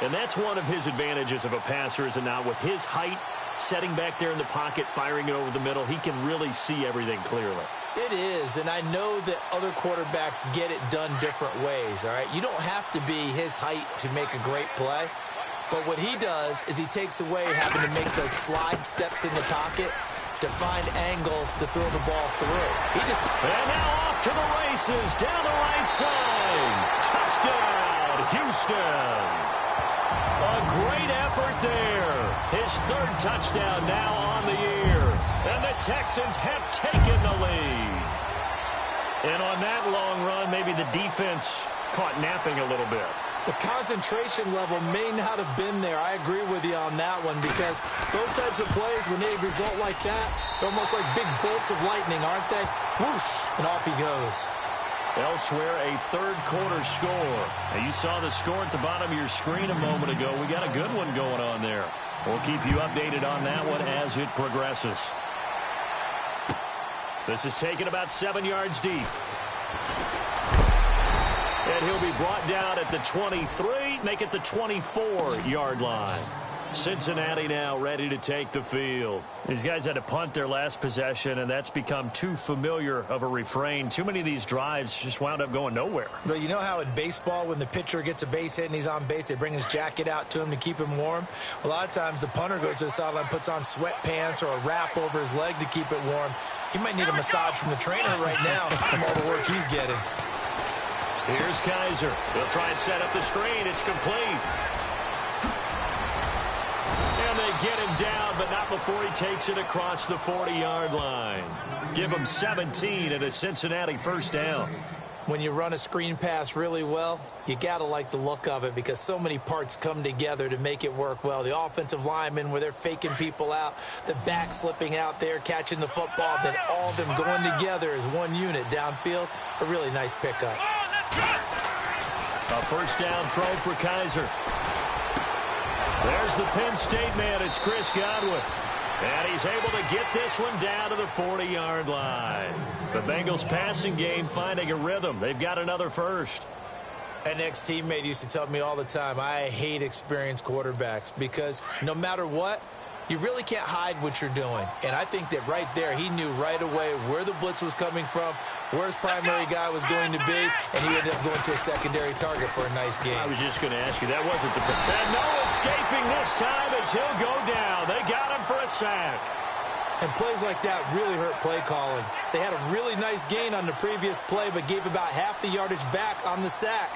And that's one of his advantages of a passer, is it not? With his height, setting back there in the pocket, firing it over the middle, he can really see everything clearly. It is, and I know that other quarterbacks get it done different ways, all right? You don't have to be his height to make a great play. But what he does is he takes away having to make those slide steps in the pocket to find angles to throw the ball through. And now off to the races, down the right side. Touchdown, Houston. A great effort there. His 3rd touchdown now on the year. And the Texans have taken the lead. And on that long run, maybe the defense caught napping a little bit. The concentration level may not have been there. I agree with you on that one because those types of plays, when they result like that, they're almost like big bolts of lightning, aren't they? Whoosh, and off he goes. Elsewhere, a third-quarter score. Now, you saw the score at the bottom of your screen a moment ago. We got a good one going on there. We'll keep you updated on that one as it progresses. This is taken about 7 yards deep. And he'll be brought down at the 23, make it the 24-yard line. Cincinnati now ready to take the field. These guys had to punt their last possession, and that's become too familiar of a refrain. Too many of these drives just wound up going nowhere. But you know how in baseball, when the pitcher gets a base hit and he's on base, they bring his jacket out to him to keep him warm? A lot of times the punter goes to the sideline, puts on sweatpants or a wrap over his leg to keep it warm. He might need a massage from the trainer right now from all the work he's getting. Here's Kaiser. They'll try and set up the screen. It's complete. And they get him down, but not before he takes it across the 40-yard line. Give him 17 and a Cincinnati first down. When you run a screen pass really well, you got to like the look of it because so many parts come together to make it work well. The offensive linemen where they're faking people out, the back slipping out there, catching the football, then all of them going together as one unit downfield. A really nice pickup. A first down throw for Kaiser. There's the Penn State man. It's Chris Godwin. And he's able to get this one down to the 40-yard line. The Bengals passing game finding a rhythm. They've got another first. An ex-teammate used to tell me all the time, I hate experienced quarterbacks because no matter what, you really can't hide what you're doing. And I think that right there, he knew right away where the blitz was coming from, where his primary guy was going to be, and he ended up going to a secondary target for a nice game. I was just going to ask you, that wasn't the... And no escaping this time as he'll go down. They got him for a sack. And plays like that really hurt play calling. They had a really nice gain on the previous play, but gave about half the yardage back on the sack.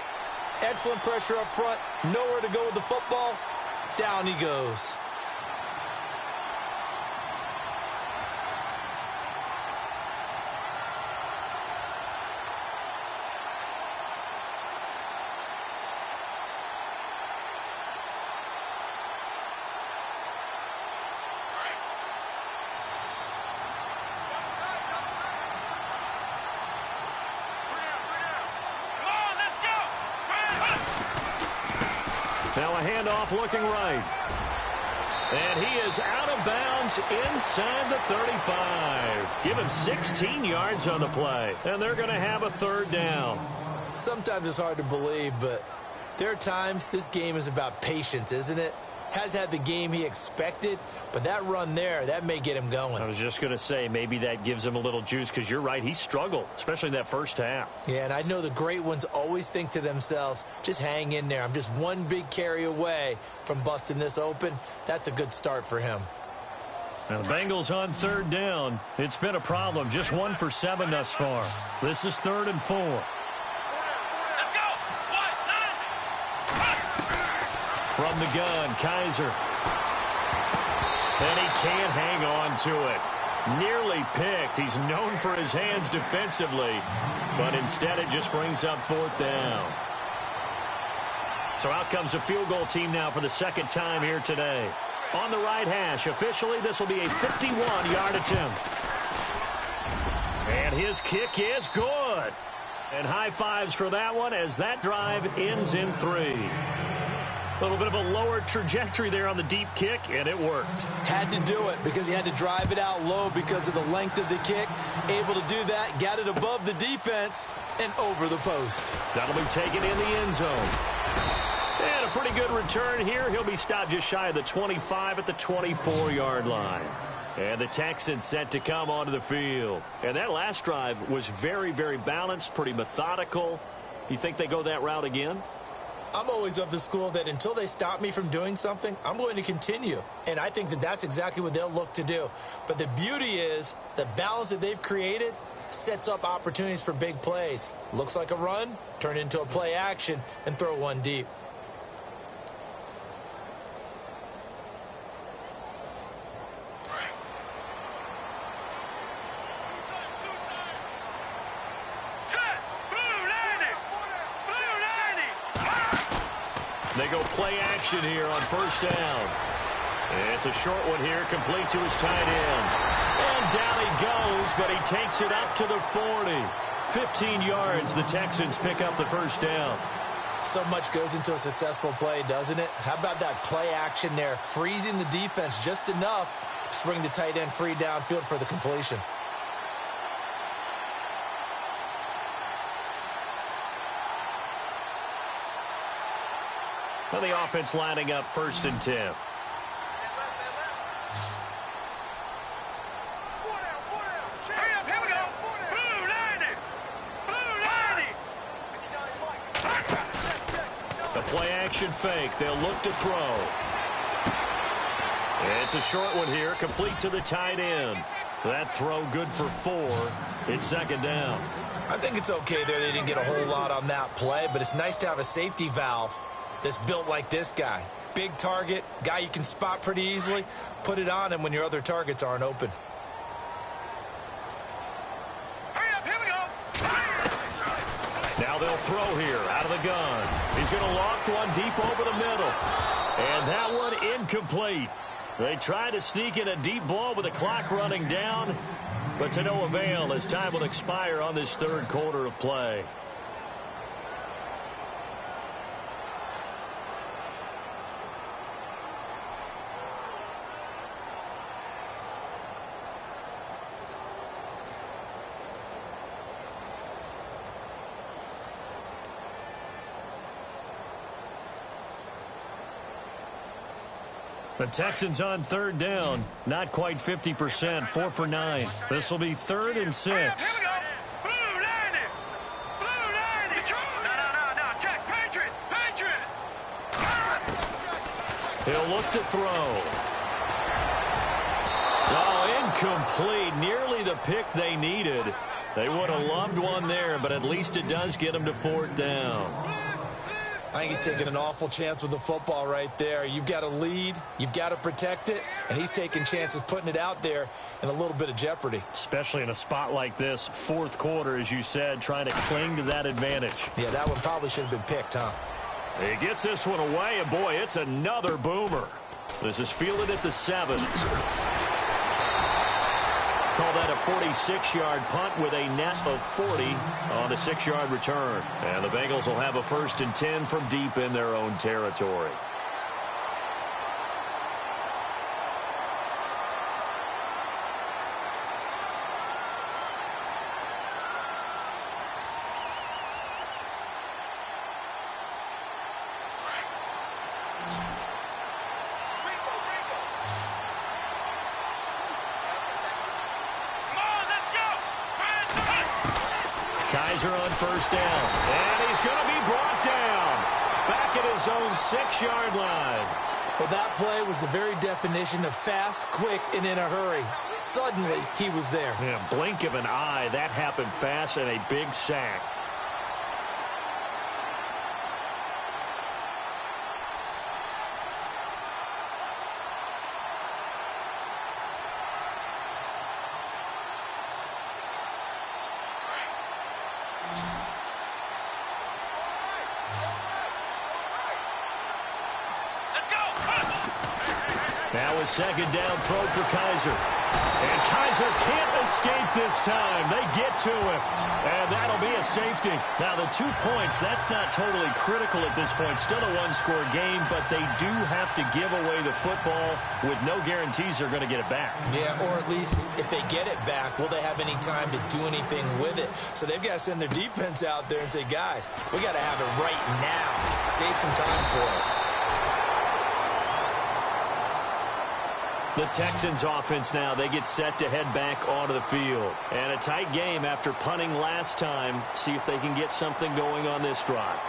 Excellent pressure up front, nowhere to go with the football. Down he goes. Now a handoff looking right. And he is out of bounds inside the 35. Give him 16 yards on the play. And they're going to have a third down. Sometimes it's hard to believe, but there are times this game is about patience, isn't it? Has had the game he expected, but that run there, that may get him going. I was just going to say, maybe that gives him a little juice because you're right, he struggled, especially in that first half. Yeah, and I know the great ones always think to themselves, just hang in there. I'm just one big carry away from busting this open. That's a good start for him. Now the Bengals on third down. It's been a problem, just 1 for 7 thus far. This is 3rd and 4. From the gun, Kaiser. And he can't hang on to it. Nearly picked. He's known for his hands defensively, but instead it just brings up 4th down. So out comes a field goal team now for the second time here today. On the right hash, officially this will be a 51-yard attempt. And his kick is good. And high fives for that one as that drive ends in 3. A little bit of a lower trajectory there on the deep kick, and it worked. Had to do it because he had to drive it out low because of the length of the kick. Able to do that, got it above the defense, and over the post. That'll be taken in the end zone. And a pretty good return here. He'll be stopped just shy of the 25 at the 24-yard line. And the Texans set to come onto the field. And that last drive was very, very balanced, pretty methodical. You think they go that route again? I'm always of the school that until they stop me from doing something, I'm going to continue. And I think that that's exactly what they'll look to do. But the beauty is the balance that they've created sets up opportunities for big plays. Looks like a run, turn into a play action, and throw one deep. They go play action here on first down. It's a short one here, complete to his tight end. And down he goes, but he takes it up to the 40. 15 yards, the Texans pick up the first down. So much goes into a successful play, doesn't it? How about that play action there, freezing the defense just enough to bring the tight end free downfield for the completion. Well, the offense lining up first and 10. Play action fake. They'll look to throw. It's a short one here, complete to the tight end. That throw good for 4. It's second down. I think it's okay there. They didn't get a whole lot on that play, but it's nice to have a safety valve that's built like this guy. Big target, guy you can spot pretty easily. Put it on him when your other targets aren't open. Now they'll throw here out of the gun. He's going to loft one deep over the middle. And that one incomplete. They try to sneak in a deep ball with the clock running down, but to no avail as time will expire on this third quarter of play. The Texans on third down, not quite 50%, 4 for 9. This will be 3rd and 6. Here we go. Blue 90. Blue 90. No. Check. Patriot. He'll look to throw. Oh, incomplete. Nearly the pick they needed. They would have loved one there, but at least it does get them to 4th down. I think he's taking an awful chance with the football right there. You've got to lead, you've got to protect it, and he's taking chances putting it out there in a little bit of jeopardy. Especially in a spot like this, 4th quarter, as you said, trying to cling to that advantage. Yeah, that one probably should have been picked, huh? He gets this one away, and boy, it's another boomer. This is fielded at the 7. Call that a 46-yard punt with a net of 40 on a 6-yard return. And the Bengals will have a 1st and 10 from deep in their own territory. Kaiser on first down, and he's going to be brought down back at his own 6-yard line. Well, that play was the very definition of fast, quick, and in a hurry. Suddenly, he was there. Yeah, blink of an eye, that happened fast, and a big sack. Now a second down throw for Kaiser. And Kaiser can't escape this time. They get to him. And that'll be a safety. Now the 2 points, that's not totally critical at this point. Still a one-score game, but they do have to give away the football with no guarantees they're going to get it back. Yeah, or at least if they get it back, will they have any time to do anything with it? So they've got to send their defense out there and say, guys, we got to have it right now. Save some time for us. The Texans offense now, they get set to head back onto the field. And a tight game after punting last time. See if they can get something going on this drive.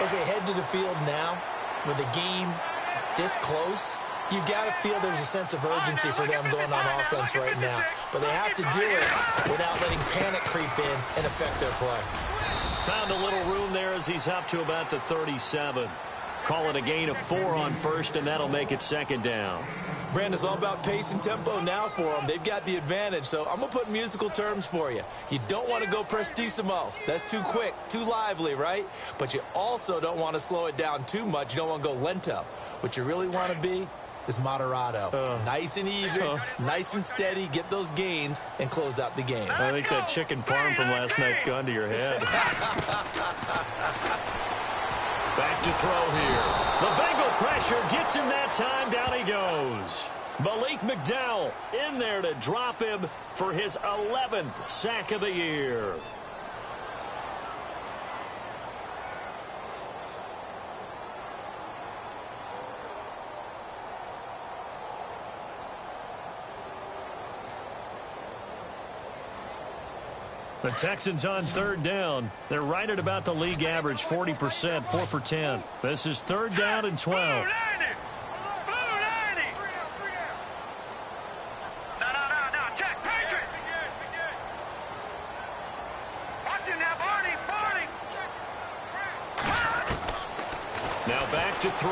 As they head to the field now, with the game this close, you've got to feel there's a sense of urgency for them going on offense right now. But they have to do it without letting panic creep in and affect their play. Found a little room there as he's up to about the 37. Call it a gain of 4 on first, and that'll make it second down. Brandon, it's all about pace and tempo now for them. They've got the advantage, so I'm going to put musical terms for you. You don't want to go prestissimo. That's too quick, too lively, right? But you also don't want to slow it down too much. You don't want to go lento. What you really want to be is moderato. Nice and even, nice and steady, get those gains, and close out the game. I think that chicken parm from last night's gone to your head. Back to throw here. The Bengal pressure gets him that time. Down he goes. Malik McDowell in there to drop him for his 11th sack of the year. The Texans on third down. They're right at about the league average, 40%, 4 for 10. This is third down and 12. Now back to throw.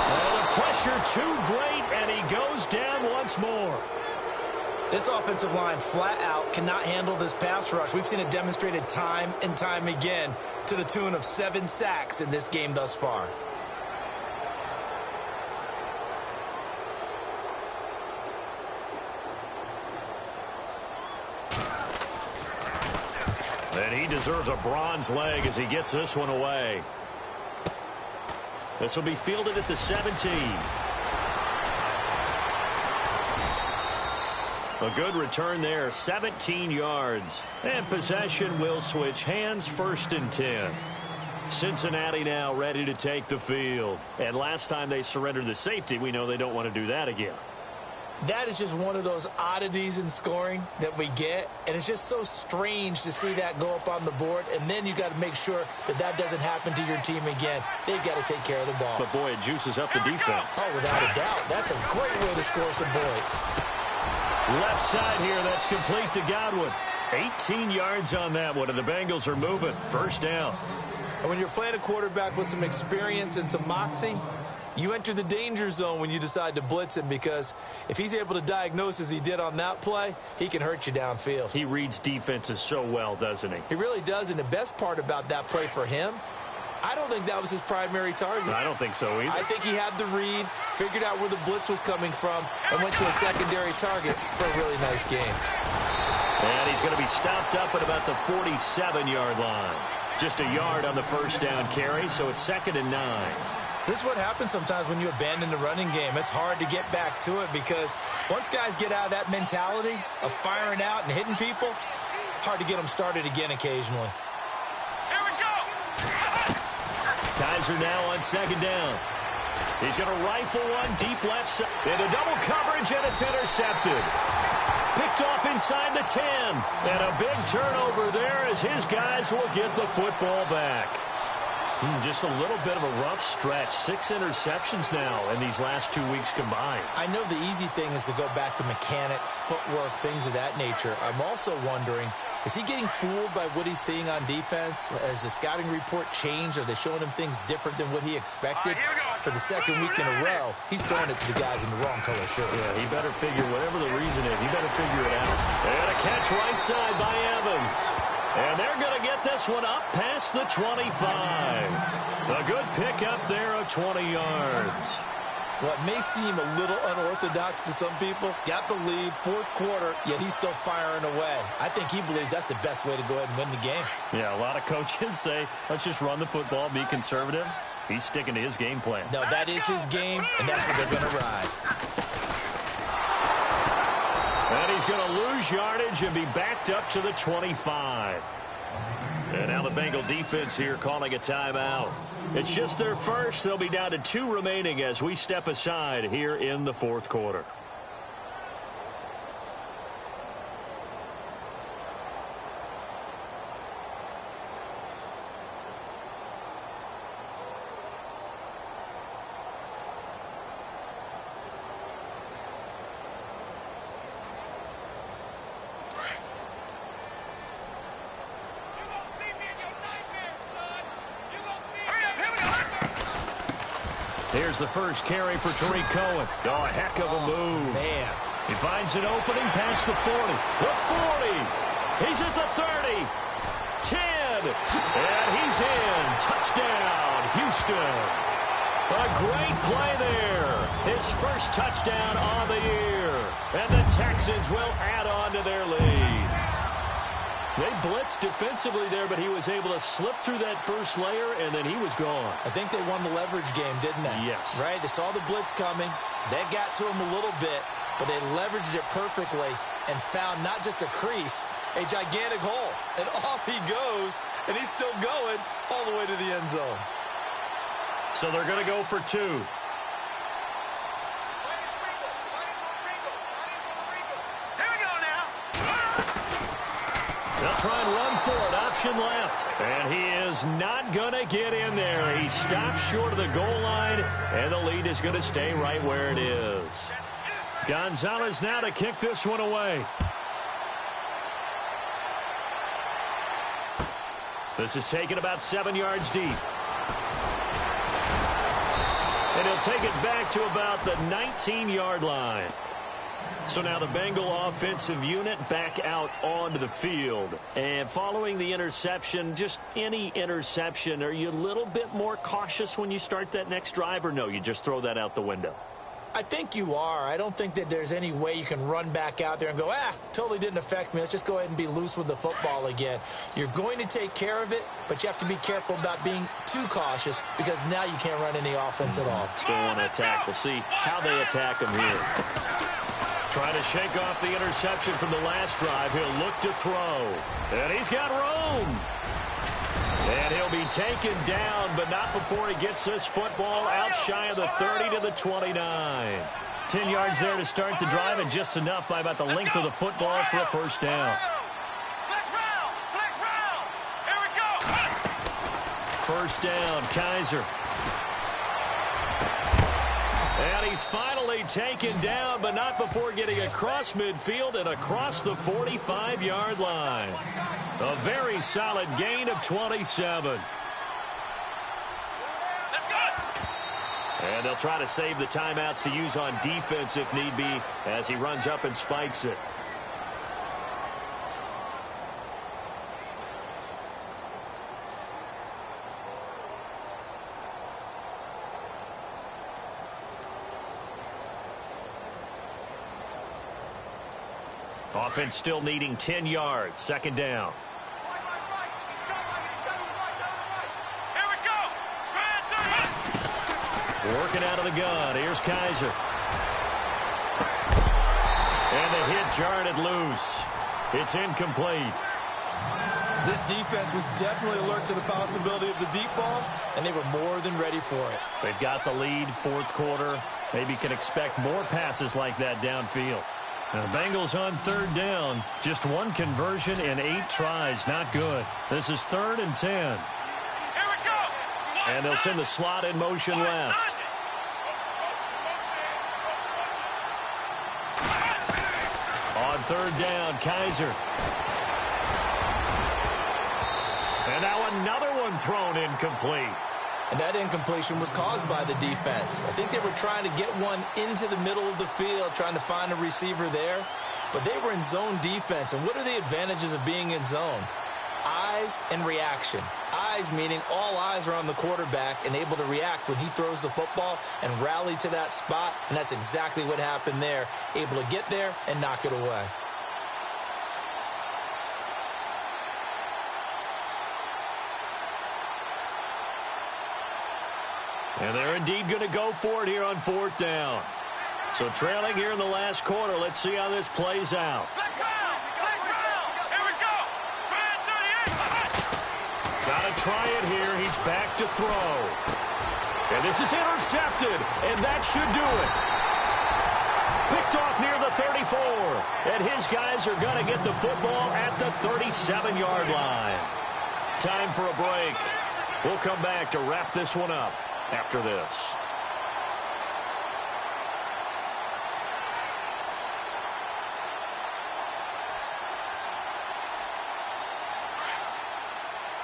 Oh, the pressure too great, and he goes down once more. This offensive line flat out cannot handle this pass rush. We've seen it demonstrated time and time again to the tune of 7 sacks in this game thus far. And he deserves a bronze leg as he gets this one away. This will be fielded at the 17. A good return there, 17 yards. And possession will switch hands, first and 10. Cincinnati now ready to take the field. And last time they surrendered the safety, we know they don't want to do that again. That is just one of those oddities in scoring that we get. And it's just so strange to see that go up on the board. And then you got to make sure that that doesn't happen to your team again. They've got to take care of the ball. But, boy, it juices up the defense. Oh, without a doubt. That's a great way to score some points. Left side here, that's complete to Godwin. 18 yards on that one, and the Bengals are moving. First down. And when you're playing a quarterback with some experience and some moxie, you enter the danger zone when you decide to blitz him, because if he's able to diagnose as he did on that play, he can hurt you downfield. He reads defenses so well, doesn't he? He really does, and the best part about that play for him, I don't think that was his primary target. I don't think so either. I think he had the read, figured out where the blitz was coming from, and went to a secondary target for a really nice game. And he's going to be stopped up at about the 47-yard line. Just a yard on the first down carry, so it's 2nd and 9. This is what happens sometimes when you abandon the running game. It's hard to get back to it, because once guys get out of that mentality of firing out and hitting people, hard to get them started again occasionally. Kaiser now on 2nd down. He's going to rifle one deep left side. Into double coverage, and it's intercepted. Picked off inside the 10. And a big turnover there as his guys will get the football back. Just a little bit of a rough stretch. 6 interceptions now in these last 2 weeks combined. I know the easy thing is to go back to mechanics, footwork, things of that nature. I'm also wondering, is he getting fooled by what he's seeing on defense? Has the scouting report changed? Are they showing him things different than what he expected? For the second week in a row, he's throwing it to the guys in the wrong color shirts. Yeah, he better figure, whatever the reason is, he better figure it out. And a catch right side by Evans. And they're going to get this one up past the 25. A good pickup there of 20 yards. What may seem a little unorthodox to some people, got the lead, 4th quarter, yet he's still firing away. I think he believes that's the best way to go ahead and win the game. Yeah, a lot of coaches say, let's just run the football, be conservative. He's sticking to his game plan. No, that is his game, and that's what they're going to ride. And he's going to lose yardage and be backed up to the 25. And now the Bengal defense here calling a timeout. It's just their first. They'll be down to 2 remaining as we step aside here in the 4th quarter. Here's the first carry for Tariq Cohen. Oh, a heck of a move. Man. He finds an opening past the 40. The 40. He's at the 30. 10. And he's in. Touchdown, Houston. A great play there. His first touchdown on the year. And the Texans will add on to their lead. They blitzed defensively there, but he was able to slip through that first layer, and then he was gone. I think they won the leverage game, didn't they? Yes. Right? They saw the blitz coming. That got to him a little bit, but they leveraged it perfectly and found not just a crease, a gigantic hole. And off he goes, and he's still going all the way to the end zone. So they're going to go for 2. They'll try and run for it. Option left. And he is not going to get in there. He stops short of the goal line, and the lead is going to stay right where it is. Gonzalez now to kick this one away. This is taken about 7 yards deep. And he'll take it back to about the 19-yard line. So now the Bengal offensive unit back out onto the field. And following the interception, just any interception, are you a little bit more cautious when you start that next drive, or no, you just throw that out the window? I think you are. I don't think that there's any way you can run back out there and go, totally didn't affect me. Let's just go ahead and be loose with the football again. You're going to take care of it, but you have to be careful about being too cautious because now you can't run any offense at all. Still want to attack. We'll see how they attack him here. Trying to shake off the interception from the last drive. He'll look to throw. And he's got room. And he'll be taken down, but not before he gets this football out shy of the 30 to the 29. 10 yards there to start the drive, and just enough by about the length of the football for a first down. Here we go. First down, Kaiser. And he's finally taken down, but not before getting across midfield and across the 45-yard line. A very solid gain of 27. And they'll try to save the timeouts to use on defense if need be as he runs up and spikes it. Offense still needing 10 yards. Second down. Here we go. Working out of the gun. Here's Kaiser. And the hit jarred it loose. It's incomplete. This defense was definitely alert to the possibility of the deep ball, and they were more than ready for it. They've got the lead, fourth quarter. Maybe can expect more passes like that downfield. Now, the Bengals on third down. Just one conversion in 8 tries. Not good. This is 3rd and 10. Here we go. And they'll send the slot in motion left. On third down, Kaiser. And now another one thrown incomplete. And that incompletion was caused by the defense. I think they were trying to get one into the middle of the field, trying to find a receiver there. But they were in zone defense. And what are the advantages of being in zone? Eyes and reaction. Eyes meaning all eyes are on the quarterback and able to react when he throws the football and rally to that spot. And that's exactly what happened there. Able to get there and knock it away. And they're indeed going to go for it here on 4th down. So trailing here in the last quarter. Let's see how this plays out. Here we go. Got to try it here. He's back to throw. And this is intercepted. And that should do it. Picked off near the 34. And his guys are going to get the football at the 37-yard line. Time for a break. We'll come back to wrap this one up after this.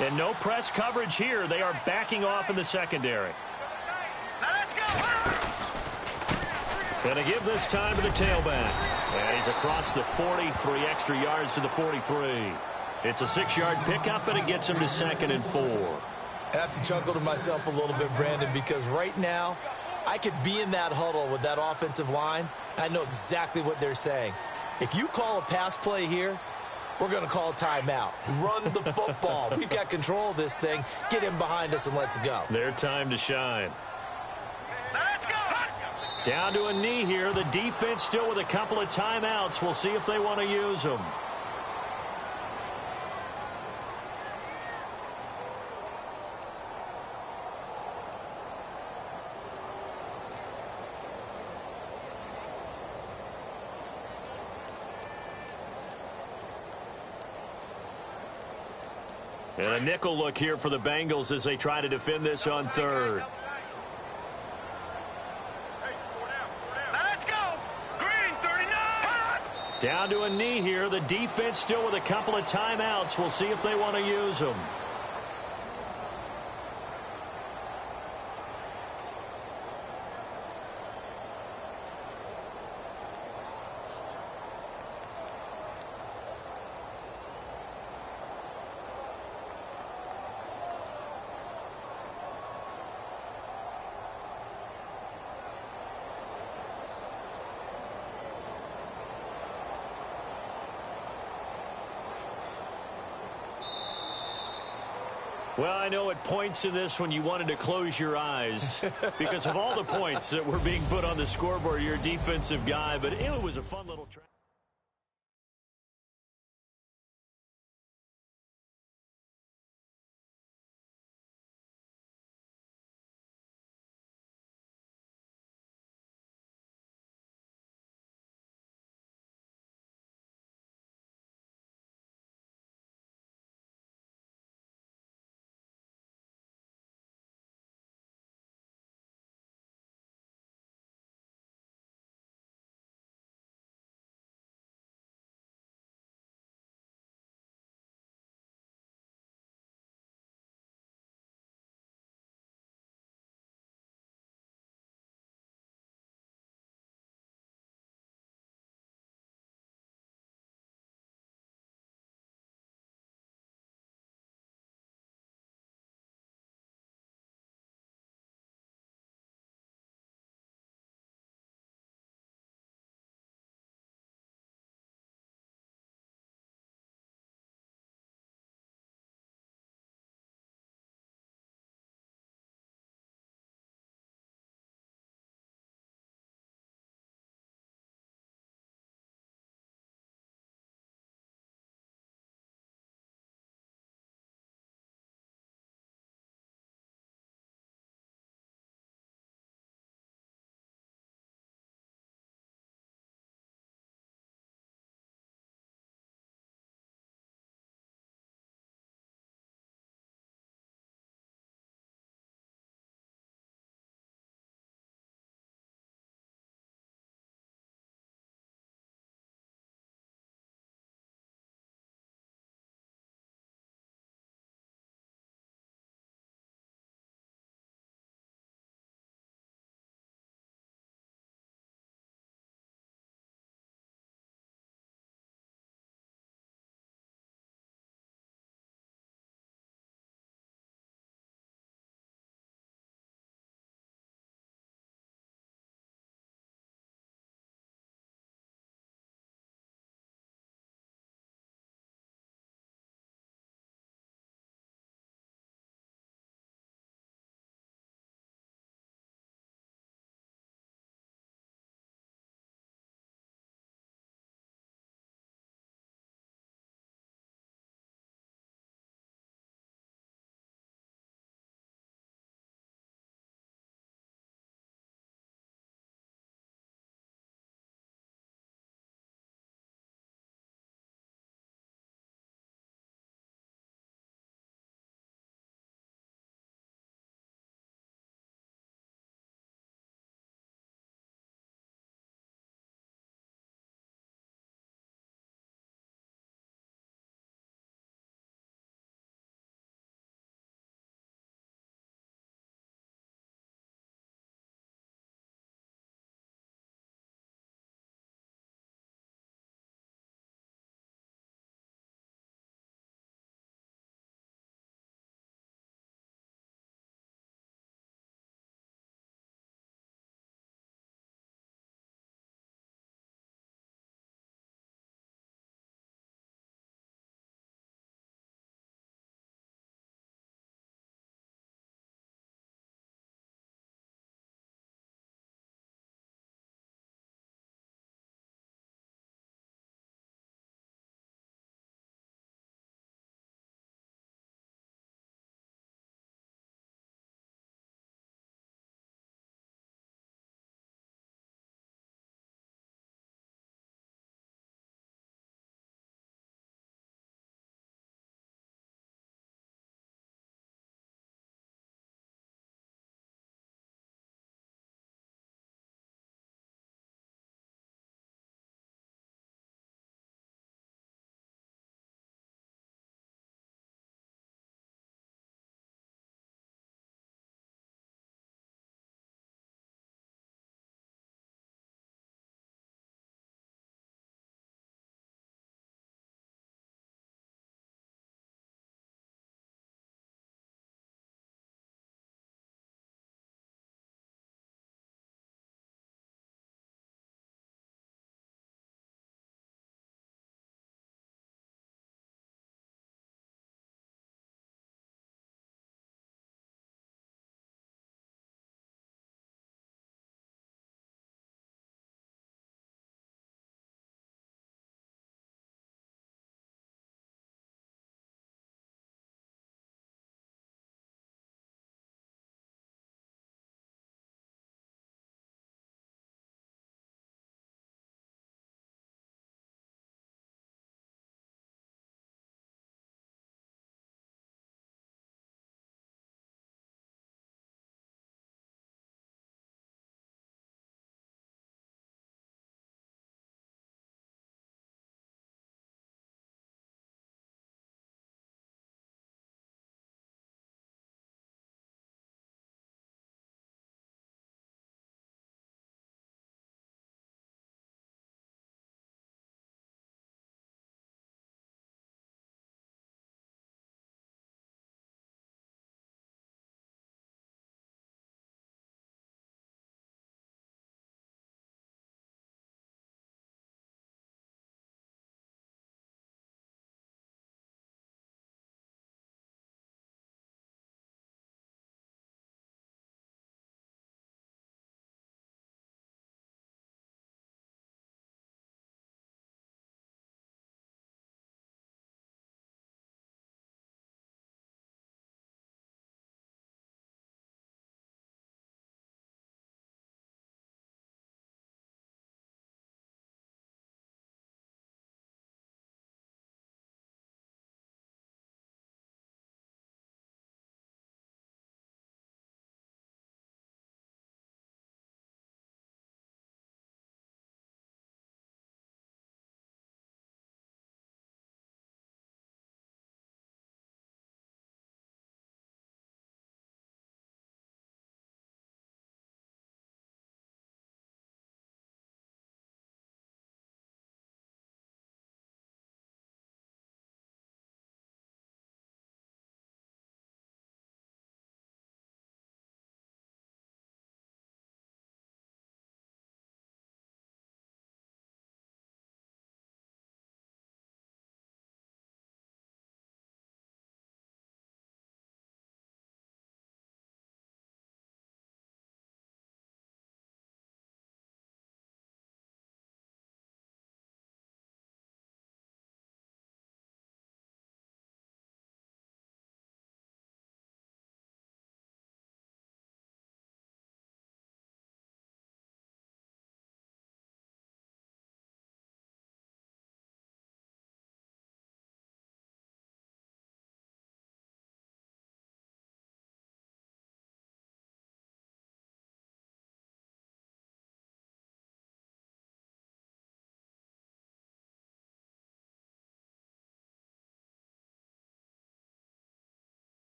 And no press coverage here. They are backing off in the secondary. Now let's go. Going to give this time to the tailback. And he's across the 40, 3 extra yards to the 43. It's a 6-yard pickup, and it gets him to 2nd and 4. I have to chuckle to myself a little bit, Brandon, because right now I could be in that huddle with that offensive line. I know exactly what they're saying. If you call a pass play here, we're going to call a timeout. Run the football. We've got control of this thing. Get him behind us and let's go. Their time to shine. Let's go. Down to a knee here. The defense still with a couple of timeouts. We'll see if they want to use them. And a nickel look here for the Bengals as they try to defend this on 3rd. Let's go. Green 39. Down to a knee here. The defense still with a couple of timeouts. We'll see if they want to use them. Well, I know at points in this when you wanted to close your eyes because of all the points that were being put on the scoreboard, you're a defensive guy, but it was a fun little track.